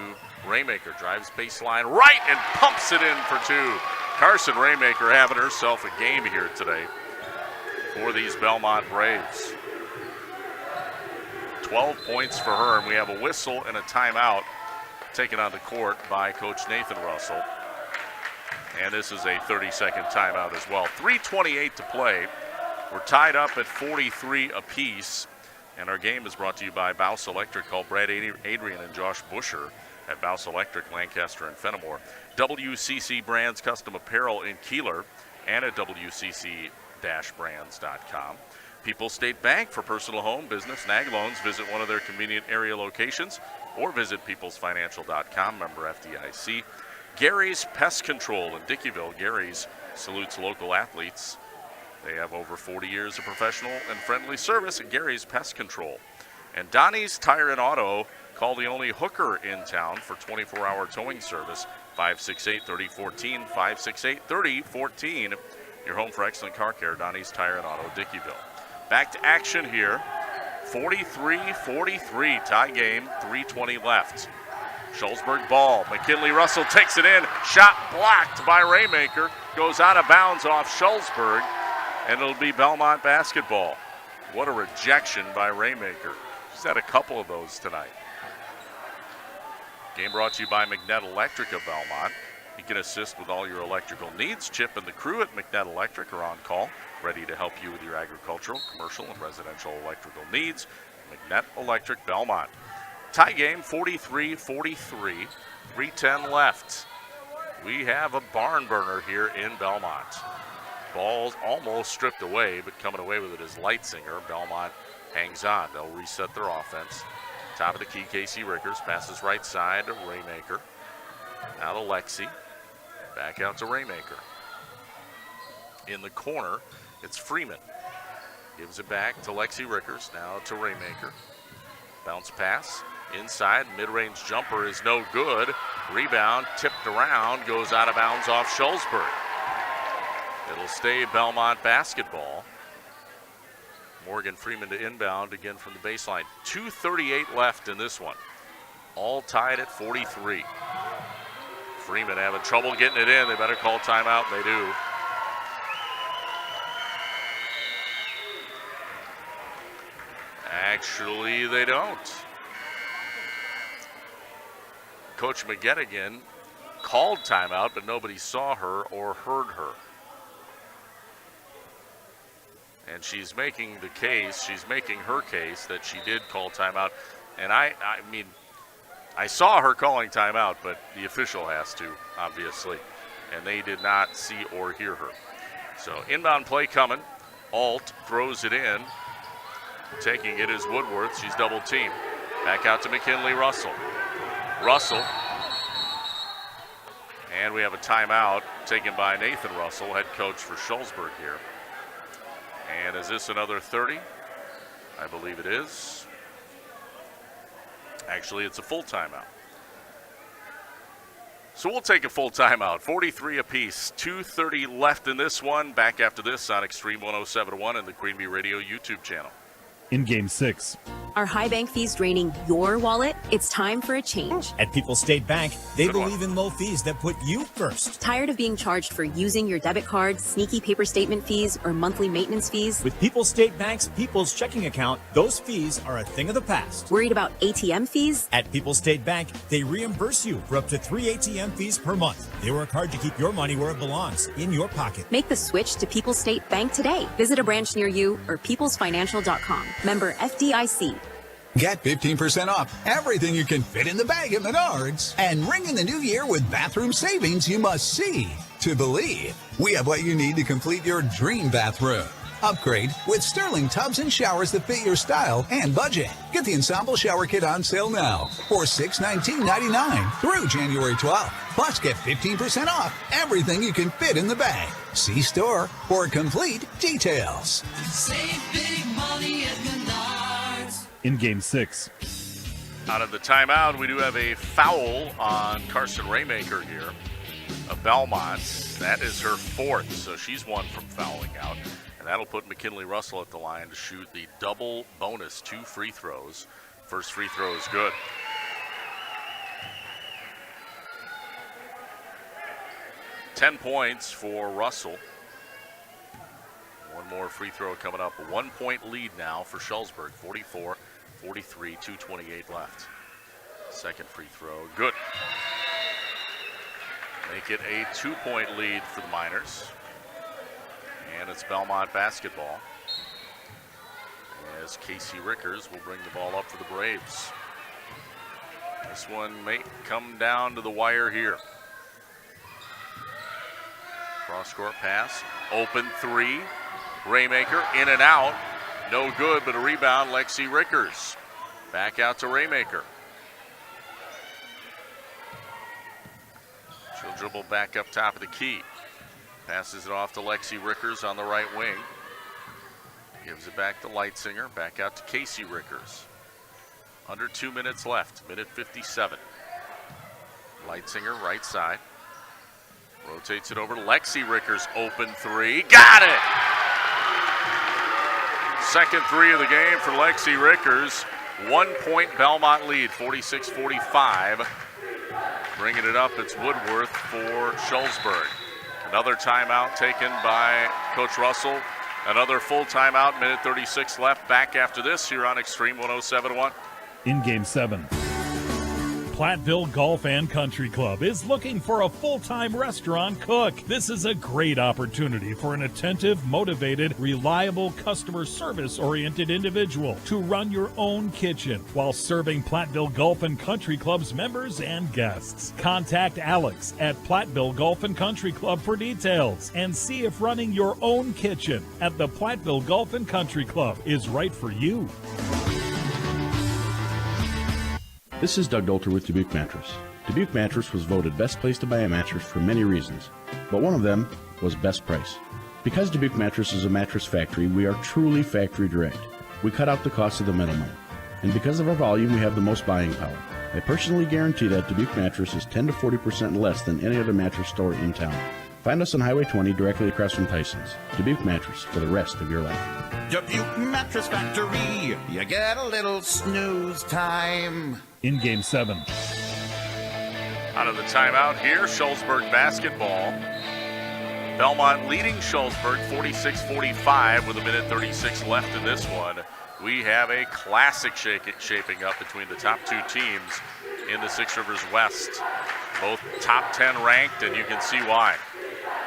Raymaker. Drives baseline right and pumps it in for two. Carson Raymaker having herself a game here today for these Belmont Braves. 12 points for her, and we have a whistle and a timeout taken on the court by Coach Nathan Russell. And this is a 30-second timeout as well. 3:28 to play. We're tied up at 43 apiece, and our game is brought to you by Bouse Electric. Call Brad Adrian and Josh Busher at Bouse Electric, Lancaster and Fenimore. WCC Brands Custom Apparel in Kieler and at WCC-brands.com. People's State Bank for personal home, business, and ag loans. Visit one of their convenient area locations or visit peoplesfinancial.com, member FDIC. Gary's Pest Control in Dickeyville. Gary's salutes local athletes. They have over 40 years of professional and friendly service at Gary's Pest Control. And Donnie's Tire and Auto. Call the only hooker in town for 24-hour towing service, 568-3014, 568-3014. Your home for excellent car care, Donnie's Tire and Auto, Dickeyville. Back to action here, 43-43, tie game, 3:20 left. Shullsburg ball, McKinley Russell takes it in, shot blocked by Raymaker, goes out of bounds off Shullsburg, and it'll be Belmont basketball. What a rejection by Raymaker. She's had a couple of those tonight. Game brought to you by McNett Electric of Belmont. You can assist with all your electrical needs. Chip and the crew at McNett Electric are on call, ready to help you with your agricultural, commercial, and residential electrical needs. McNett Electric, Belmont. Tie game, 43-43, 3:10 left. We have a barn burner here in Belmont. Ball's almost stripped away, but coming away with it is Leitzinger. Belmont hangs on. They'll reset their offense. Top of the key, Casey Rickers passes right side to Raymaker. Now to Lexi. Back out to Raymaker. In the corner, it's Freeman. Gives it back to Lexi Rickers. Now to Raymaker. Bounce pass. Inside, mid-range jumper is no good. Rebound, tipped around, goes out of bounds off Shullsburg. It'll stay Belmont basketball. Morgan Freeman to inbound again from the baseline. 2:38 left in this one. All tied at 43. Freeman having trouble getting it in. They better call timeout, and they do. Actually, they don't. Coach McGettigan called timeout, but nobody saw her or heard her. And she's making the case, she's making her case that she did call timeout. And I mean, I saw her calling timeout, but the official has to, obviously. And they did not see or hear her. So inbound play coming. Alt throws it in. Taking it is Woodworth. She's double teamed. Back out to McKinley Russell. Russell. And we have a timeout taken by Nathan Russell, head coach for Shullsburg here. And is this another 30? I believe it is. Actually, it's a full timeout. So we'll take a full timeout. 43 apiece. 2:30 left in this one. Back after this on Extreme 107.1 and the Queen Bee Radio YouTube channel. In Game 6. Are high bank fees draining your wallet? It's time for a change. At People's State Bank, they believe in low fees that put you first. Tired of being charged for using your debit card, sneaky paper statement fees, or monthly maintenance fees? With People's State Bank's People's Checking Account, those fees are a thing of the past. Worried about ATM fees? At People's State Bank, they reimburse you for up to 3 ATM fees per month. They work hard to keep your money where it belongs, in your pocket. Make the switch to People's State Bank today. Visit a branch near you or peoplesfinancial.com. Member FDIC. Get 15% off everything you can fit in the bag at Menards. And ring in the new year with bathroom savings you must see to believe. We have what you need to complete your dream bathroom. Upgrade with Sterling tubs and showers that fit your style and budget. Get the Ensemble Shower Kit on sale now for $619.99 through January 12th. Plus, get 15% off everything you can fit in the bag. See store for complete details. Save big money at Menards. In Game 6. Out of the timeout, we do have a foul on Carson Raymaker here of Belmont. That is her fourth, so she's one from fouling out. And that'll put McKinley Russell at the line to shoot the double bonus 2 free throws. First free throw is good. $10 points for Russell. One more free throw coming up. A 1-point lead now for Shullsburg. 44-43, 2:28 left. Second free throw, good. Make it a 2-point lead for the Miners. And it's Belmont basketball, as Casey Rickers will bring the ball up for the Braves. This one may come down to the wire here. Cross-court pass, open three. Raymaker in and out. No good, but a rebound, Lexi Rickers. Back out to Raymaker. She'll dribble back up top of the key. Passes it off to Lexi Rickers on the right wing. Gives it back to Leitzinger. Back out to Casey Rickers. Under 2 minutes left. Minute 57. Leitzinger right side. Rotates it over to Lexi Rickers. Open three. Got it! Second three of the game for Lexi Rickers. 1-point Belmont lead, 46-45. Bringing it up, it's Woodworth for Shullsburg. Another timeout taken by Coach Russell. Another full timeout, minute 36 left. Back after this here on Extreme 107.1. In Game 7. Platteville Golf and Country Club is looking for a full-time restaurant cook. This is a great opportunity for an attentive, motivated, reliable, customer service-oriented individual to run your own kitchen while serving Platteville Golf and Country Club's members and guests. Contact Alex at Platteville Golf and Country Club for details and see if running your own kitchen at the Platteville Golf and Country Club is right for you. This is Doug Dolter with Dubuque Mattress. Dubuque Mattress was voted best place to buy a mattress for many reasons, but one of them was best price. Because Dubuque Mattress is a mattress factory, we are truly factory direct. We cut out the cost of the middleman. And because of our volume, we have the most buying power. I personally guarantee that Dubuque Mattress is 10 to 40% less than any other mattress store in town. Find us on Highway 20 directly across from Tyson's. Dubuque Mattress for the rest of your life. Dubuque Mattress Factory, you get a little snooze time. In Game 7. Out of the timeout here, Shullsburg basketball. Belmont leading Shullsburg 46-45 with a minute 36 left in this one. We have a classic shaping up between the top two teams in the Six Rivers West. Both top 10 ranked, and you can see why.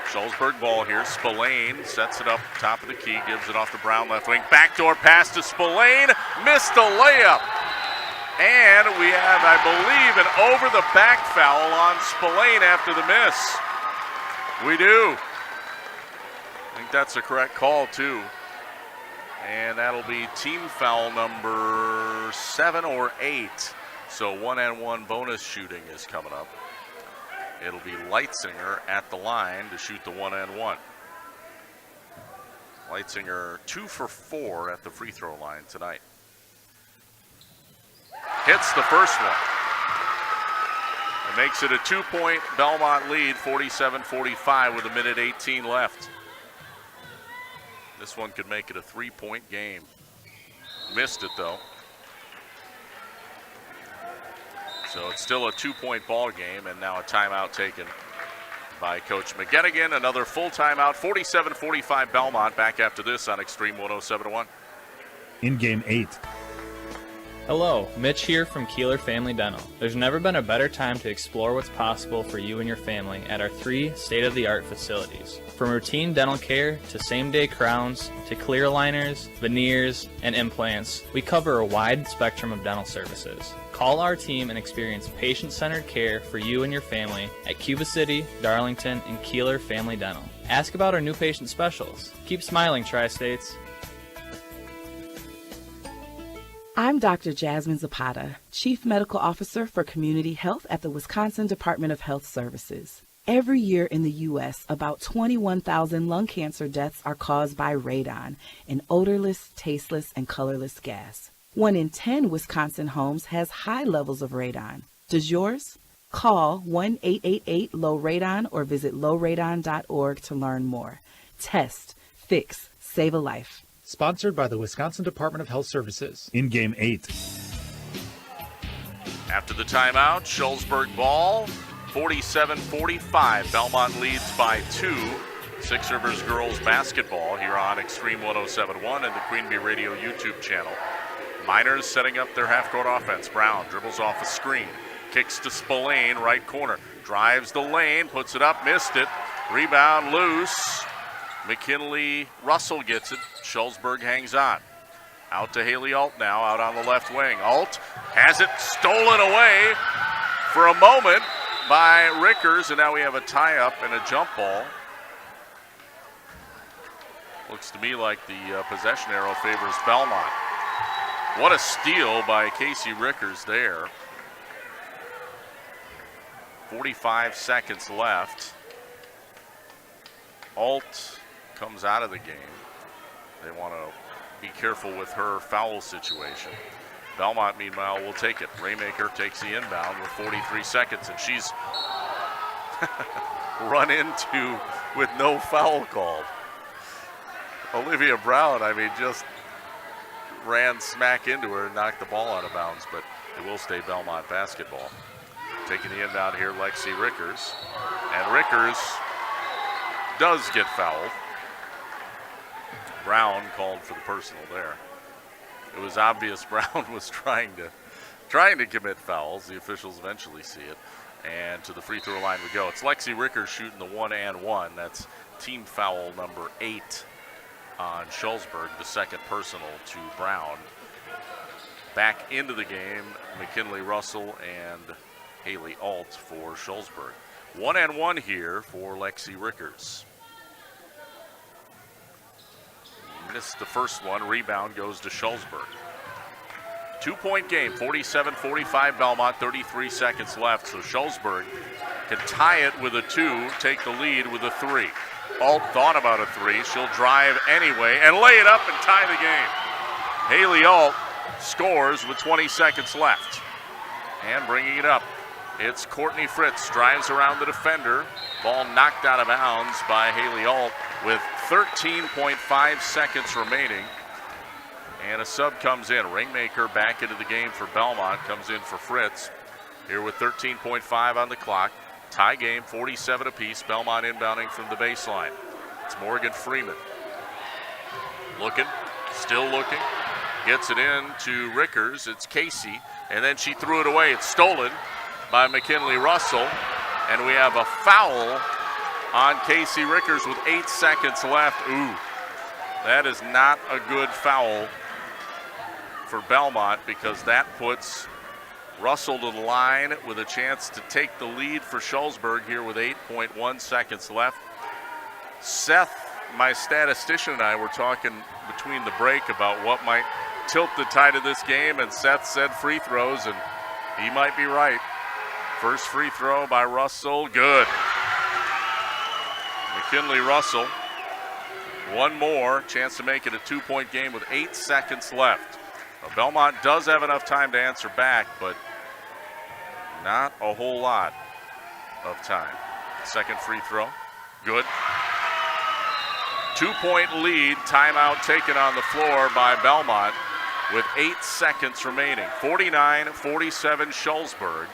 Shullsburg ball here. Spillane sets it up top of the key, gives it off to Brown left wing. Backdoor pass to Spillane. Missed a layup. And we have, I believe, an over-the-back foul on Spillane after the miss. We do. I think that's the correct call, too. And that'll be team foul number 7 or 8. So 1-and-1 bonus shooting is coming up. It'll be Leitzinger at the line to shoot the 1-and-1. Leitzinger 2 for 4 at the free throw line tonight. Hits the first one. It makes it a 2-point Belmont lead, 47-45 with a minute 18 left. This one could make it a 3-point game. Missed it though. So it's still a 2-point ball game, and now a timeout taken by Coach McGettigan. Another full timeout, 47-45 Belmont. Back after this on Extreme 107.1. In Game 8. Hello, Mitch here from Kieler Family Dental. There's never been a better time to explore what's possible for you and your family at our 3 state-of-the-art facilities. From routine dental care to same-day crowns to clear aligners, veneers, and implants, we cover a wide spectrum of dental services. Call our team and experience patient-centered care for you and your family at Cuba City, Darlington, and Kieler Family Dental. Ask about our new patient specials. Keep smiling, Tri-States. I'm Dr. Jasmine Zapata, Chief Medical Officer for Community Health at the Wisconsin Department of Health Services. Every year in the U.S., about 21,000 lung cancer deaths are caused by radon, an odorless, tasteless, and colorless gas. 1 in 10 Wisconsin homes has high levels of radon. Does yours? Call 1-888-LOW-RADON or visit lowradon.org to learn more. Test, fix, save a life. Sponsored by the Wisconsin Department of Health Services. In Game 8. After the timeout, Shullsburg ball, 47-45. Belmont leads by 2. Six Rivers girls basketball here on Extreme 107.1 and the Queen Bee Radio YouTube channel. Miners setting up their half-court offense. Brown dribbles off a screen, kicks to Spillane, right corner, drives the lane, puts it up, missed it. Rebound loose. McKinley Russell gets it. Shullsburg hangs on. Out to Haley Alt now, out on the left wing. Alt has it stolen away for a moment by Rickers, and now we have a tie-up and a jump ball. Looks to me like the possession arrow favors Belmont. What a steal by Casey Rickers there. 45 seconds left. Alt comes out of the game. They want to be careful with her foul situation. Belmont, meanwhile, will take it. Raymaker takes the inbound with 43 seconds, and she's run into with no foul called. Olivia Brown, I mean, just ran smack into her and knocked the ball out of bounds, but it will stay Belmont basketball. Taking the inbound here, Lexi Rickers. And Rickers does get fouled. Brown called for the personal there. It was obvious Brown was trying to commit fouls. The officials eventually see it. And to the free throw line we go. It's Lexi Rickers shooting the 1-and-1. That's team foul number 8 on Shullsburg, the second personal to Brown. Back into the game, McKinley Russell and Haley Alt for Shullsburg. 1-and-1 here for Lexi Rickers. Missed the first one. Rebound goes to Shullsburg. 2-point game, 47-45 Belmont, 33 seconds left. So Shullsburg can tie it with a 2, take the lead with a 3. Alt thought about a 3. She'll drive anyway and lay it up and tie the game. Haley Alt scores with 20 seconds left. And bringing it up, it's Courtney Fritz. Drives around the defender. Ball knocked out of bounds by Haley Alt with 13.5 seconds remaining. And a sub comes in. Rainmaker back into the game for Belmont. Comes in for Fritz. Here with 13.5 on the clock. Tie game, 47 apiece. Belmont inbounding from the baseline. It's Morgan Freeman. Looking, still looking. Gets it in to Rickers. It's Casey. And then she threw it away. It's stolen by McKinley Russell. And we have a foul on Casey Rickers with 8 seconds left. Ooh, that is not a good foul for Belmont because that puts Russell to the line with a chance to take the lead for Shullsburg here with 8.1 seconds left. Seth, my statistician, and I were talking between the break about what might tilt the tide of this game, and Seth said free throws, and he might be right. First free throw by Russell, good. McKinley Russell, one more, chance to make it a 2-point game with 8 seconds left. Now, Belmont does have enough time to answer back, but not a whole lot of time. Second free throw, good. 2-point lead, timeout taken on the floor by Belmont with 8 seconds remaining. 49-47 Shullsburg.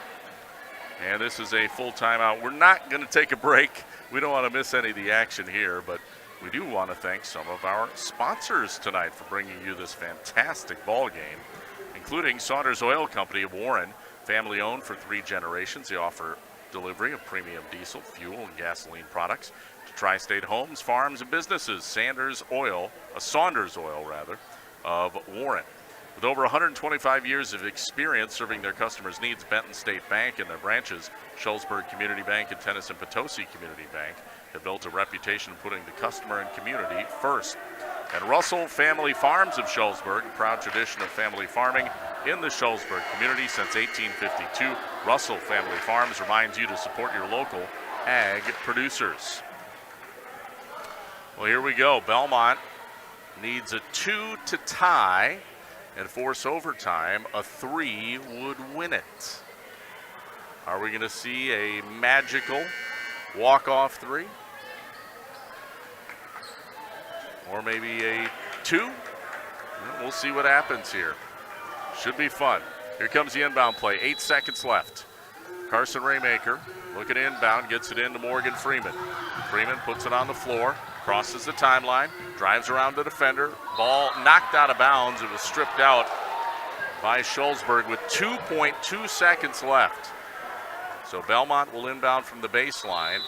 And this is a full timeout. We're not going to take a break. We don't want to miss any of the action here, but we do want to thank some of our sponsors tonight for bringing you this fantastic ball game, including Saunders Oil Company of Warren, family owned for 3 generations. They offer delivery of premium diesel, fuel, and gasoline products to tri-state homes, farms, and businesses. Saunders Oil of Warren. With over 125 years of experience serving their customers' needs, Benton State Bank and their branches, Shullsburg Community Bank and Tennyson Potosi Community Bank, have built a reputation of putting the customer and community first. And Russell Family Farms of Shullsburg, a proud tradition of family farming in the Shullsburg community since 1852. Russell Family Farms reminds you to support your local ag producers. Well, here we go. Belmont needs a 2 to tie and force overtime. A 3 would win it. Are we going to see a magical walk-off 3? Or maybe a 2? We'll see what happens here. Should be fun. Here comes the inbound play. 8 seconds left. Carson Raymaker looking inbound, gets it into Morgan Freeman. Freeman puts it on the floor, crosses the timeline, drives around the defender. Ball knocked out of bounds. It was stripped out by Shullsburg with 2.2 seconds left. So Belmont will inbound from the baseline.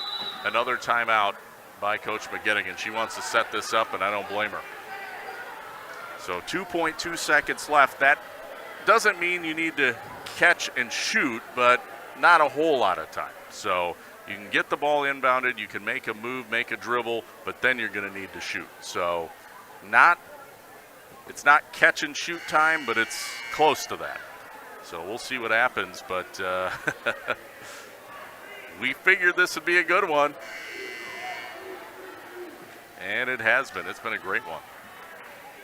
Another timeout by Coach McGettigan. She wants to set this up, and I don't blame her. So 2.2 seconds left. That doesn't mean you need to catch and shoot, but not a whole lot of time. So you can get the ball inbounded, you can make a move, make a dribble, but then you're going to need to shoot. So it's not catch and shoot time, but it's close to that. So we'll see what happens, but we figured this would be a good one. And it has been. It's been a great one.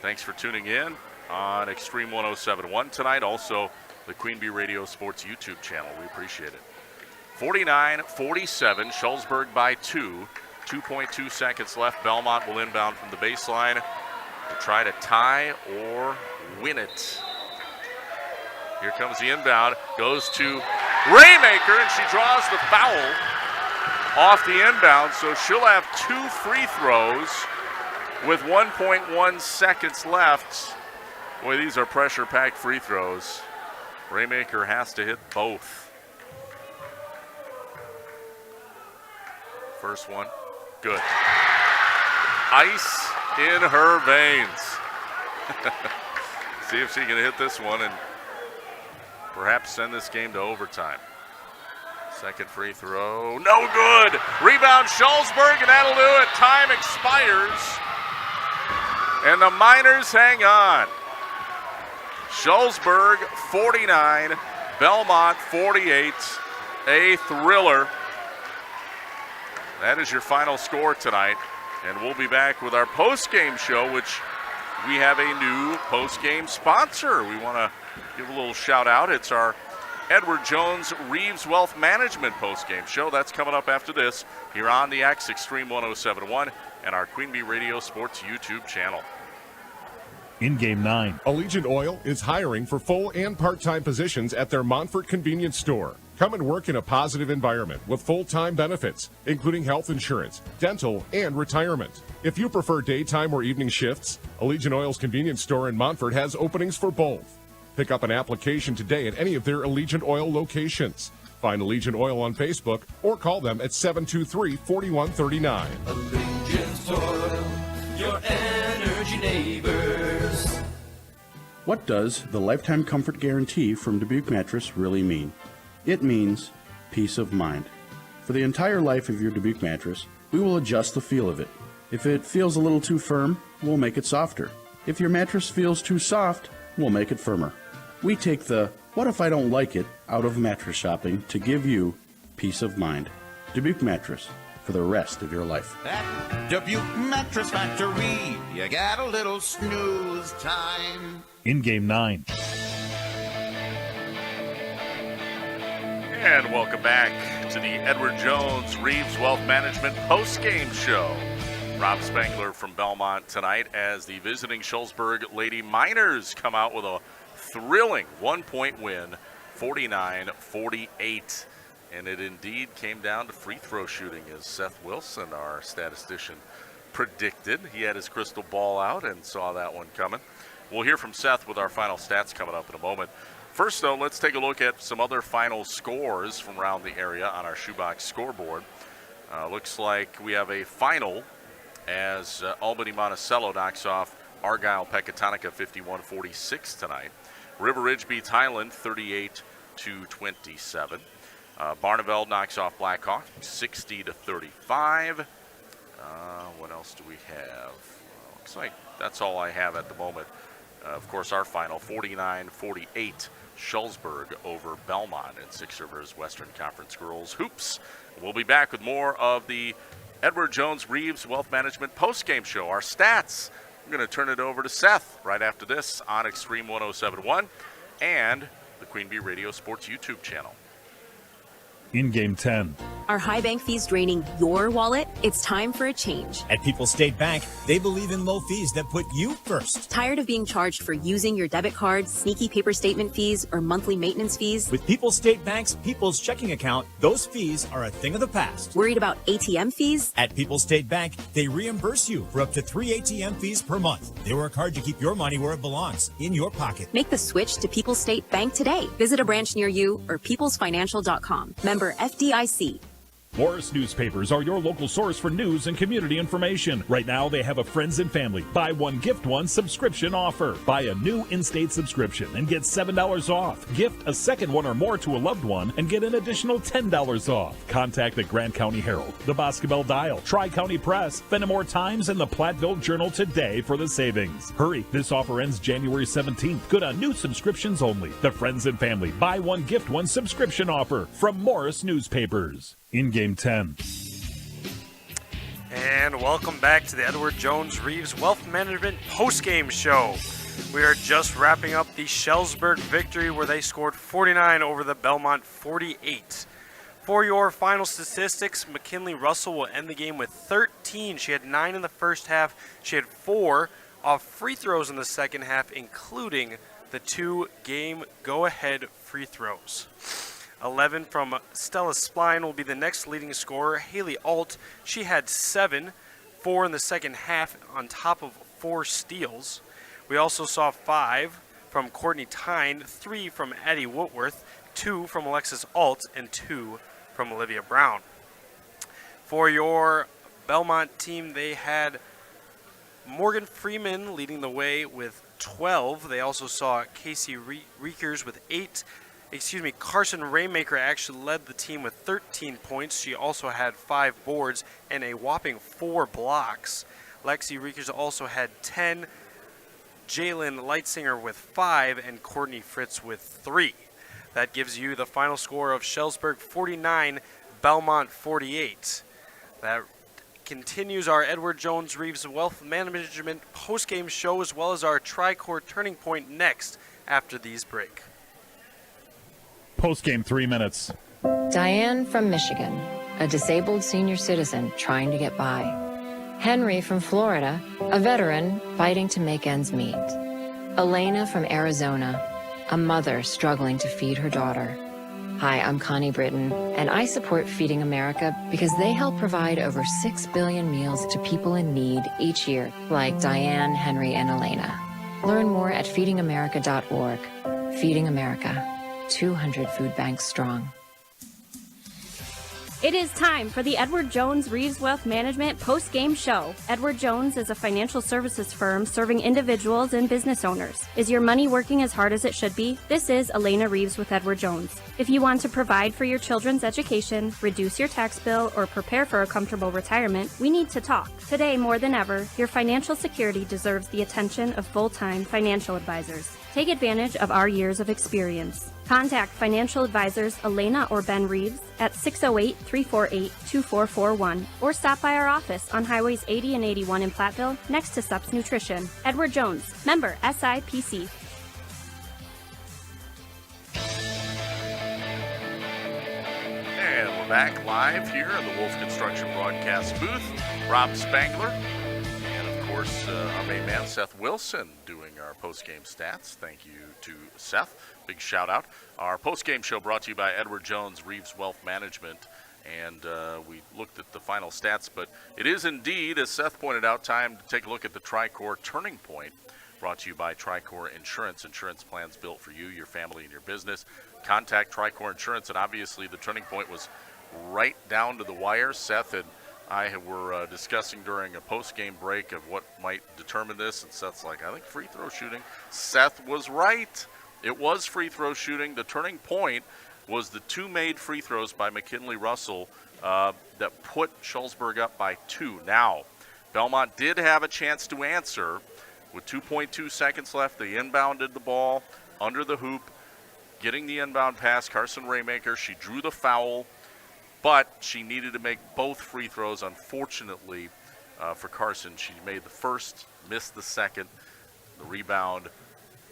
Thanks for tuning in on Extreme 107.1 tonight. Also, the Queen Bee Radio Sports YouTube channel. We appreciate it. 49-47, Shullsburg by 2. 2.2 seconds left. Belmont will inbound from the baseline to try to tie or win it. Here comes the inbound. Goes to Raymaker, and she draws the foul off the inbound, so she'll have 2 free throws with 1.1 seconds left. Boy, these are pressure-packed free throws. Raymaker has to hit both. First one, good. Ice in her veins. See if she can hit this one and perhaps send this game to overtime. Second free throw, no good. Rebound Shullsburg, and that'll do it. Time expires, and the Miners hang on. Shullsburg 49, Belmont 48. A thriller. That is your final score tonight, and we'll be back with our post-game show, which we have a new post-game sponsor. We want to give a little shout out. It's our Edward Jones Reeves Wealth Management post-game show. That's coming up after this here on the X Extreme 107.1 and our Queen Bee Radio Sports YouTube channel. In Game 9. Allegiant Oil is hiring for full and part-time positions at their Montfort convenience store. Come and work in a positive environment with full-time benefits, including health insurance, dental, and retirement. If you prefer daytime or evening shifts, Allegiant Oil's convenience store in Montfort has openings for both. Pick up an application today at any of their Allegiant Oil locations. Find Allegiant Oil on Facebook or call them at 723-4139. Allegiant Oil, your energy neighbors. What does the Lifetime Comfort Guarantee from Dubuque Mattress really mean? It means peace of mind. For the entire life of your Dubuque mattress, we will adjust the feel of it. If it feels a little too firm, we'll make it softer. If your mattress feels too soft, we'll make it firmer. We take the "what if I don't like it" out of mattress shopping to give you peace of mind. Dubuque Mattress, for the rest of your life. At Dubuque Mattress Factory, you got a little snooze time. In Game 9. And welcome back to the Edward Jones Reeves Wealth Management post-game show. Rob Spangler from Belmont tonight as the visiting Shullsburg Lady Miners come out with a thrilling one-point win, 49-48. And it indeed came down to free throw shooting, as Seth Wilson, our statistician, predicted. He had his crystal ball out and saw that one coming. We'll hear from Seth with our final stats coming up in a moment. First, though, let's take a look at some other final scores from around the area on our shoebox scoreboard. Looks like we have a final as Albany Monticello knocks off Argyle Pecatonica 51-46 tonight. River Ridge beats Highland 38-27. Barneveld knocks off Blackhawk 60-35. What else do we have? Looks like that's all I have at the moment. Of course, our final 49-48. Shullsburg over Belmont in Six Rivers Western Conference Girls Hoops. We'll be back with more of the Edward Jones Reeves Wealth Management postgame show. Our stats. I'm going to turn it over to Seth right after this on Extreme 107.1 and the Queen Bee Radio Sports YouTube channel. In Game 10. Are high bank fees draining your wallet? It's time for a change. At People's State Bank, they believe in low fees that put you first. Tired of being charged for using your debit card, sneaky paper statement fees, or monthly maintenance fees? With People's State Bank's People's Checking Account, those fees are a thing of the past. Worried about ATM fees? At People's State Bank, they reimburse you for up to 3 ATM fees per month. They work hard to keep your money where it belongs, in your pocket. Make the switch to People's State Bank today. Visit a branch near you or peoplesfinancial.com. Member FDIC. Morris Newspapers are your local source for news and community information. Right now, they have a Friends and Family Buy One, Gift One subscription offer. Buy a new in-state subscription and get $7 off. Gift a second one or more to a loved one and get an additional $10 off. Contact the Grant County Herald, the Boscobel Dial, Tri-County Press, Fenimore Times, and the Platteville Journal today for the savings. Hurry, this offer ends January 17th. Good on new subscriptions only. The Friends and Family Buy One, Gift One subscription offer from Morris Newspapers. In Game 10. And welcome back to the Edward Jones Reeves Wealth Management postgame show. We are just wrapping up the Shullsburg victory where they scored 49 over the Belmont 48. For your final statistics, McKinley Russell will end the game with 13. She had 9 in the first half. She had 4 off free throws in the second half, including the 2 game go-ahead free throws. 11 from Stella Spline will be the next leading scorer. Haley Alt, she had 7, 4 in the second half on top of 4 steals. We also saw 5 from Courtney Tyne, 3 from Addie Whitworth, 2 from Alexis Alt, and 2 from Olivia Brown. For your Belmont team, they had Morgan Freeman leading the way with 12. They also saw Casey Reekers with 8. Carson Raymaker actually led the team with 13 points. She also had 5 boards and a whopping 4 blocks. Lexi Reekers also had 10. Jalen Lightsinger with 5 and Courtney Fritz with 3. That gives you the final score of Shullsburg 49, Belmont 48. That continues our Edward Jones Reeves Wealth Management postgame show as well as our Tri-Core Turning Point next after these break. Postgame 3 minutes. Diane from Michigan, a disabled senior citizen trying to get by. Henry from Florida, a veteran fighting to make ends meet. Elena from Arizona, a mother struggling to feed her daughter. Hi, I'm Connie Britton, and I support Feeding America because they help provide over 6 billion meals to people in need each year, like Diane, Henry, and Elena. Learn more at feedingamerica.org. Feeding America. 200 food banks strong. It is time for the Edward Jones Reeves Wealth Management post-game show. Edward Jones is a financial services firm serving individuals and business owners. Is your money working as hard as it should be? This is Elena Reeves with Edward Jones. If you want to provide for your children's education, reduce your tax bill, or prepare for a comfortable retirement, we need to talk. Today, more than ever, your financial security deserves the attention of full-time financial advisors. Take advantage of our years of experience. Contact financial advisors Elena or Ben Reeves at 608-348-2441 or stop by our office on Highways 80 and 81 in Platteville next to Sups Nutrition. Edward Jones, member SIPC. And we're back live here in the Wolf Construction broadcast booth. Rob Spangler and, of course, our main man, Seth Wilson, doing our post-game stats. Thank you to Seth. Big shout out. Our post-game show brought to you by Edward Jones Reeves Wealth Management. And we looked at the final stats, but it is indeed, as Seth pointed out, time to take a look at the Tri-Core Turning Point, brought to you by Tri-Core Insurance. Insurance plans built for you, your family, and your business. Contact Tri-Core Insurance, and obviously the Turning Point was right down to the wire. Seth had I were discussing during a post-game break of what might determine this, and Seth's like, I think free throw shooting. Seth was right. It was free throw shooting. The turning point was the 2 made free throws by McKinley Russell that put Shullsburg up by 2. Now, Belmont did have a chance to answer. With 2.2 seconds left, they inbounded the ball under the hoop, getting the inbound pass. Carson Raymaker, she drew the foul, but she needed to make both free throws. Unfortunately for Carson, she made the first, missed the second. The rebound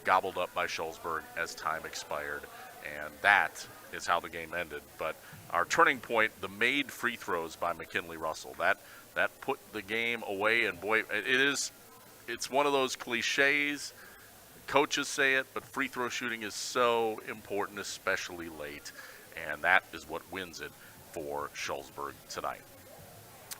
gobbled up by Shullsburg as time expired, and that is how the game ended. But our turning point, the made free throws by McKinley Russell, that put the game away. And boy, it's one of those cliches. Coaches say it, but free throw shooting is so important, especially late, and that is what wins it for Shullsburg tonight.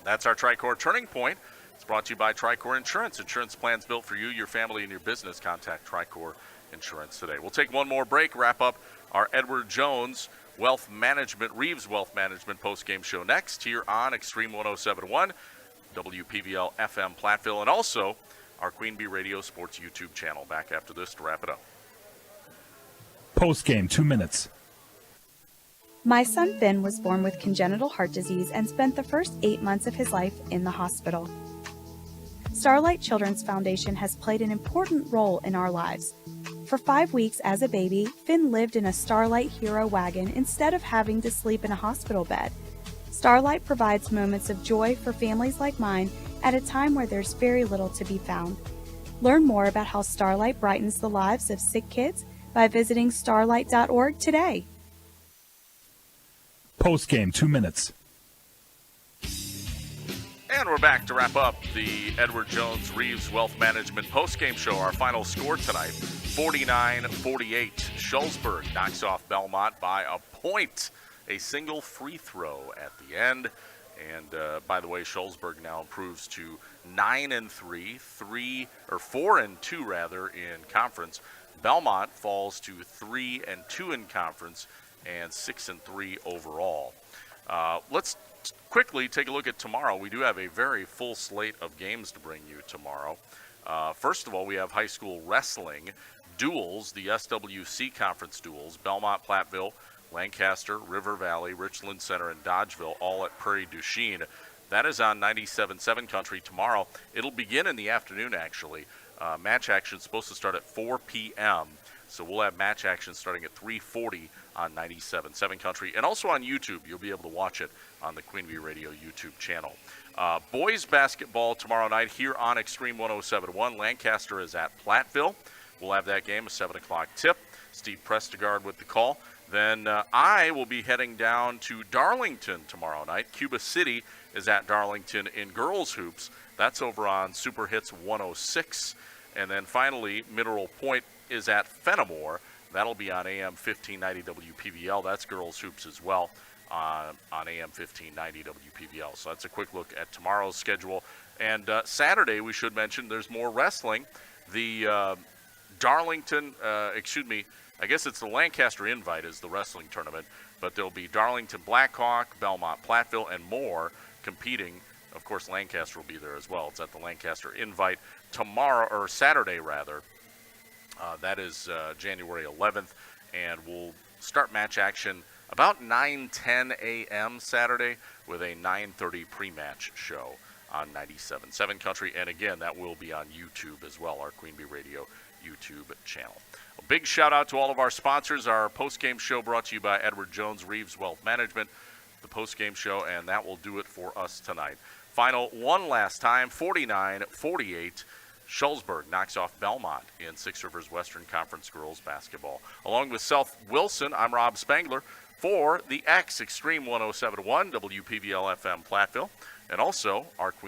That's our Tricor Turning Point. It's brought to you by Tricor Insurance. Insurance plans built for you, your family, and your business. Contact Tricor Insurance today. We'll take one more break, wrap up our Edward Jones Reeves Wealth Management post-game show next here on Extreme 107.1, WPVL FM Platteville, and also our Queen Bee Radio Sports YouTube channel. Back after this to wrap it up. Post-game, 2 minutes. My son Finn was born with congenital heart disease and spent the first 8 months of his life in the hospital. Starlight Children's Foundation has played an important role in our lives. For 5 weeks as a baby, Finn lived in a Starlight Hero wagon instead of having to sleep in a hospital bed. Starlight provides moments of joy for families like mine at a time where there's very little to be found. Learn more about how Starlight brightens the lives of sick kids by visiting starlight.org today. Post-game, 2 minutes. And we're back to wrap up the Edward Jones Reeves Wealth Management post-game show. Our final score tonight, 49-48. Shullsburg knocks off Belmont by a point. A single free throw at the end. And by the way, Shullsburg now improves to 9-3, 4-2 rather in conference. Belmont falls to 3-2 in conference and 6-3 overall. Let's quickly take a look at tomorrow. We do have a very full slate of games to bring you tomorrow. First of all, we have high school wrestling duels, the SWC conference duels. Belmont, Platteville, Lancaster, River Valley, Richland Center, and Dodgeville, all at Prairie du Chien. That is on 97.7 Country tomorrow. It'll begin in the afternoon, actually. Match action is supposed to start at 4 p.m., so we'll have match action starting at 3:40 on 97.7 Country. And also on YouTube, you'll be able to watch it on the Queen Bee Radio YouTube channel. Boys basketball tomorrow night here on Extreme 107.1. Lancaster is at Platteville. We'll have that game, a 7 o'clock tip. Steve Prestegard with the call. Then I will be heading down to Darlington tomorrow night. Cuba City is at Darlington in girls hoops. That's over on Super Hits 106. And then finally, Mineral Point is at Fenimore. That'll be on AM 1590 WPVL. That's girls hoops as well on AM 1590 WPVL. So that's a quick look at tomorrow's schedule. And Saturday, we should mention, there's more wrestling. The Darlington, I guess it's the Lancaster Invite is the wrestling tournament, but there'll be Darlington Blackhawk, Belmont Platteville, and more competing. Of course, Lancaster will be there as well. It's at the Lancaster Invite tomorrow, or Saturday rather. That is January 11th, and we'll start match action about 9:10 a.m. Saturday with a 9:30 pre-match show on 97.7 Country. And again, that will be on YouTube as well, our Queen Bee Radio YouTube channel. A big shout out to all of our sponsors. Our post-game show brought to you by Edward Jones Reeves Wealth Management, the post-game show, and that will do it for us tonight. Final one last time, 49-48. Shullsburg knocks off Belmont in Six Rivers Western Conference girls basketball. Along with Seth Wilson, I'm Rob Spangler for the X Extreme 107.1 WPVL FM Platteville, and also our Queen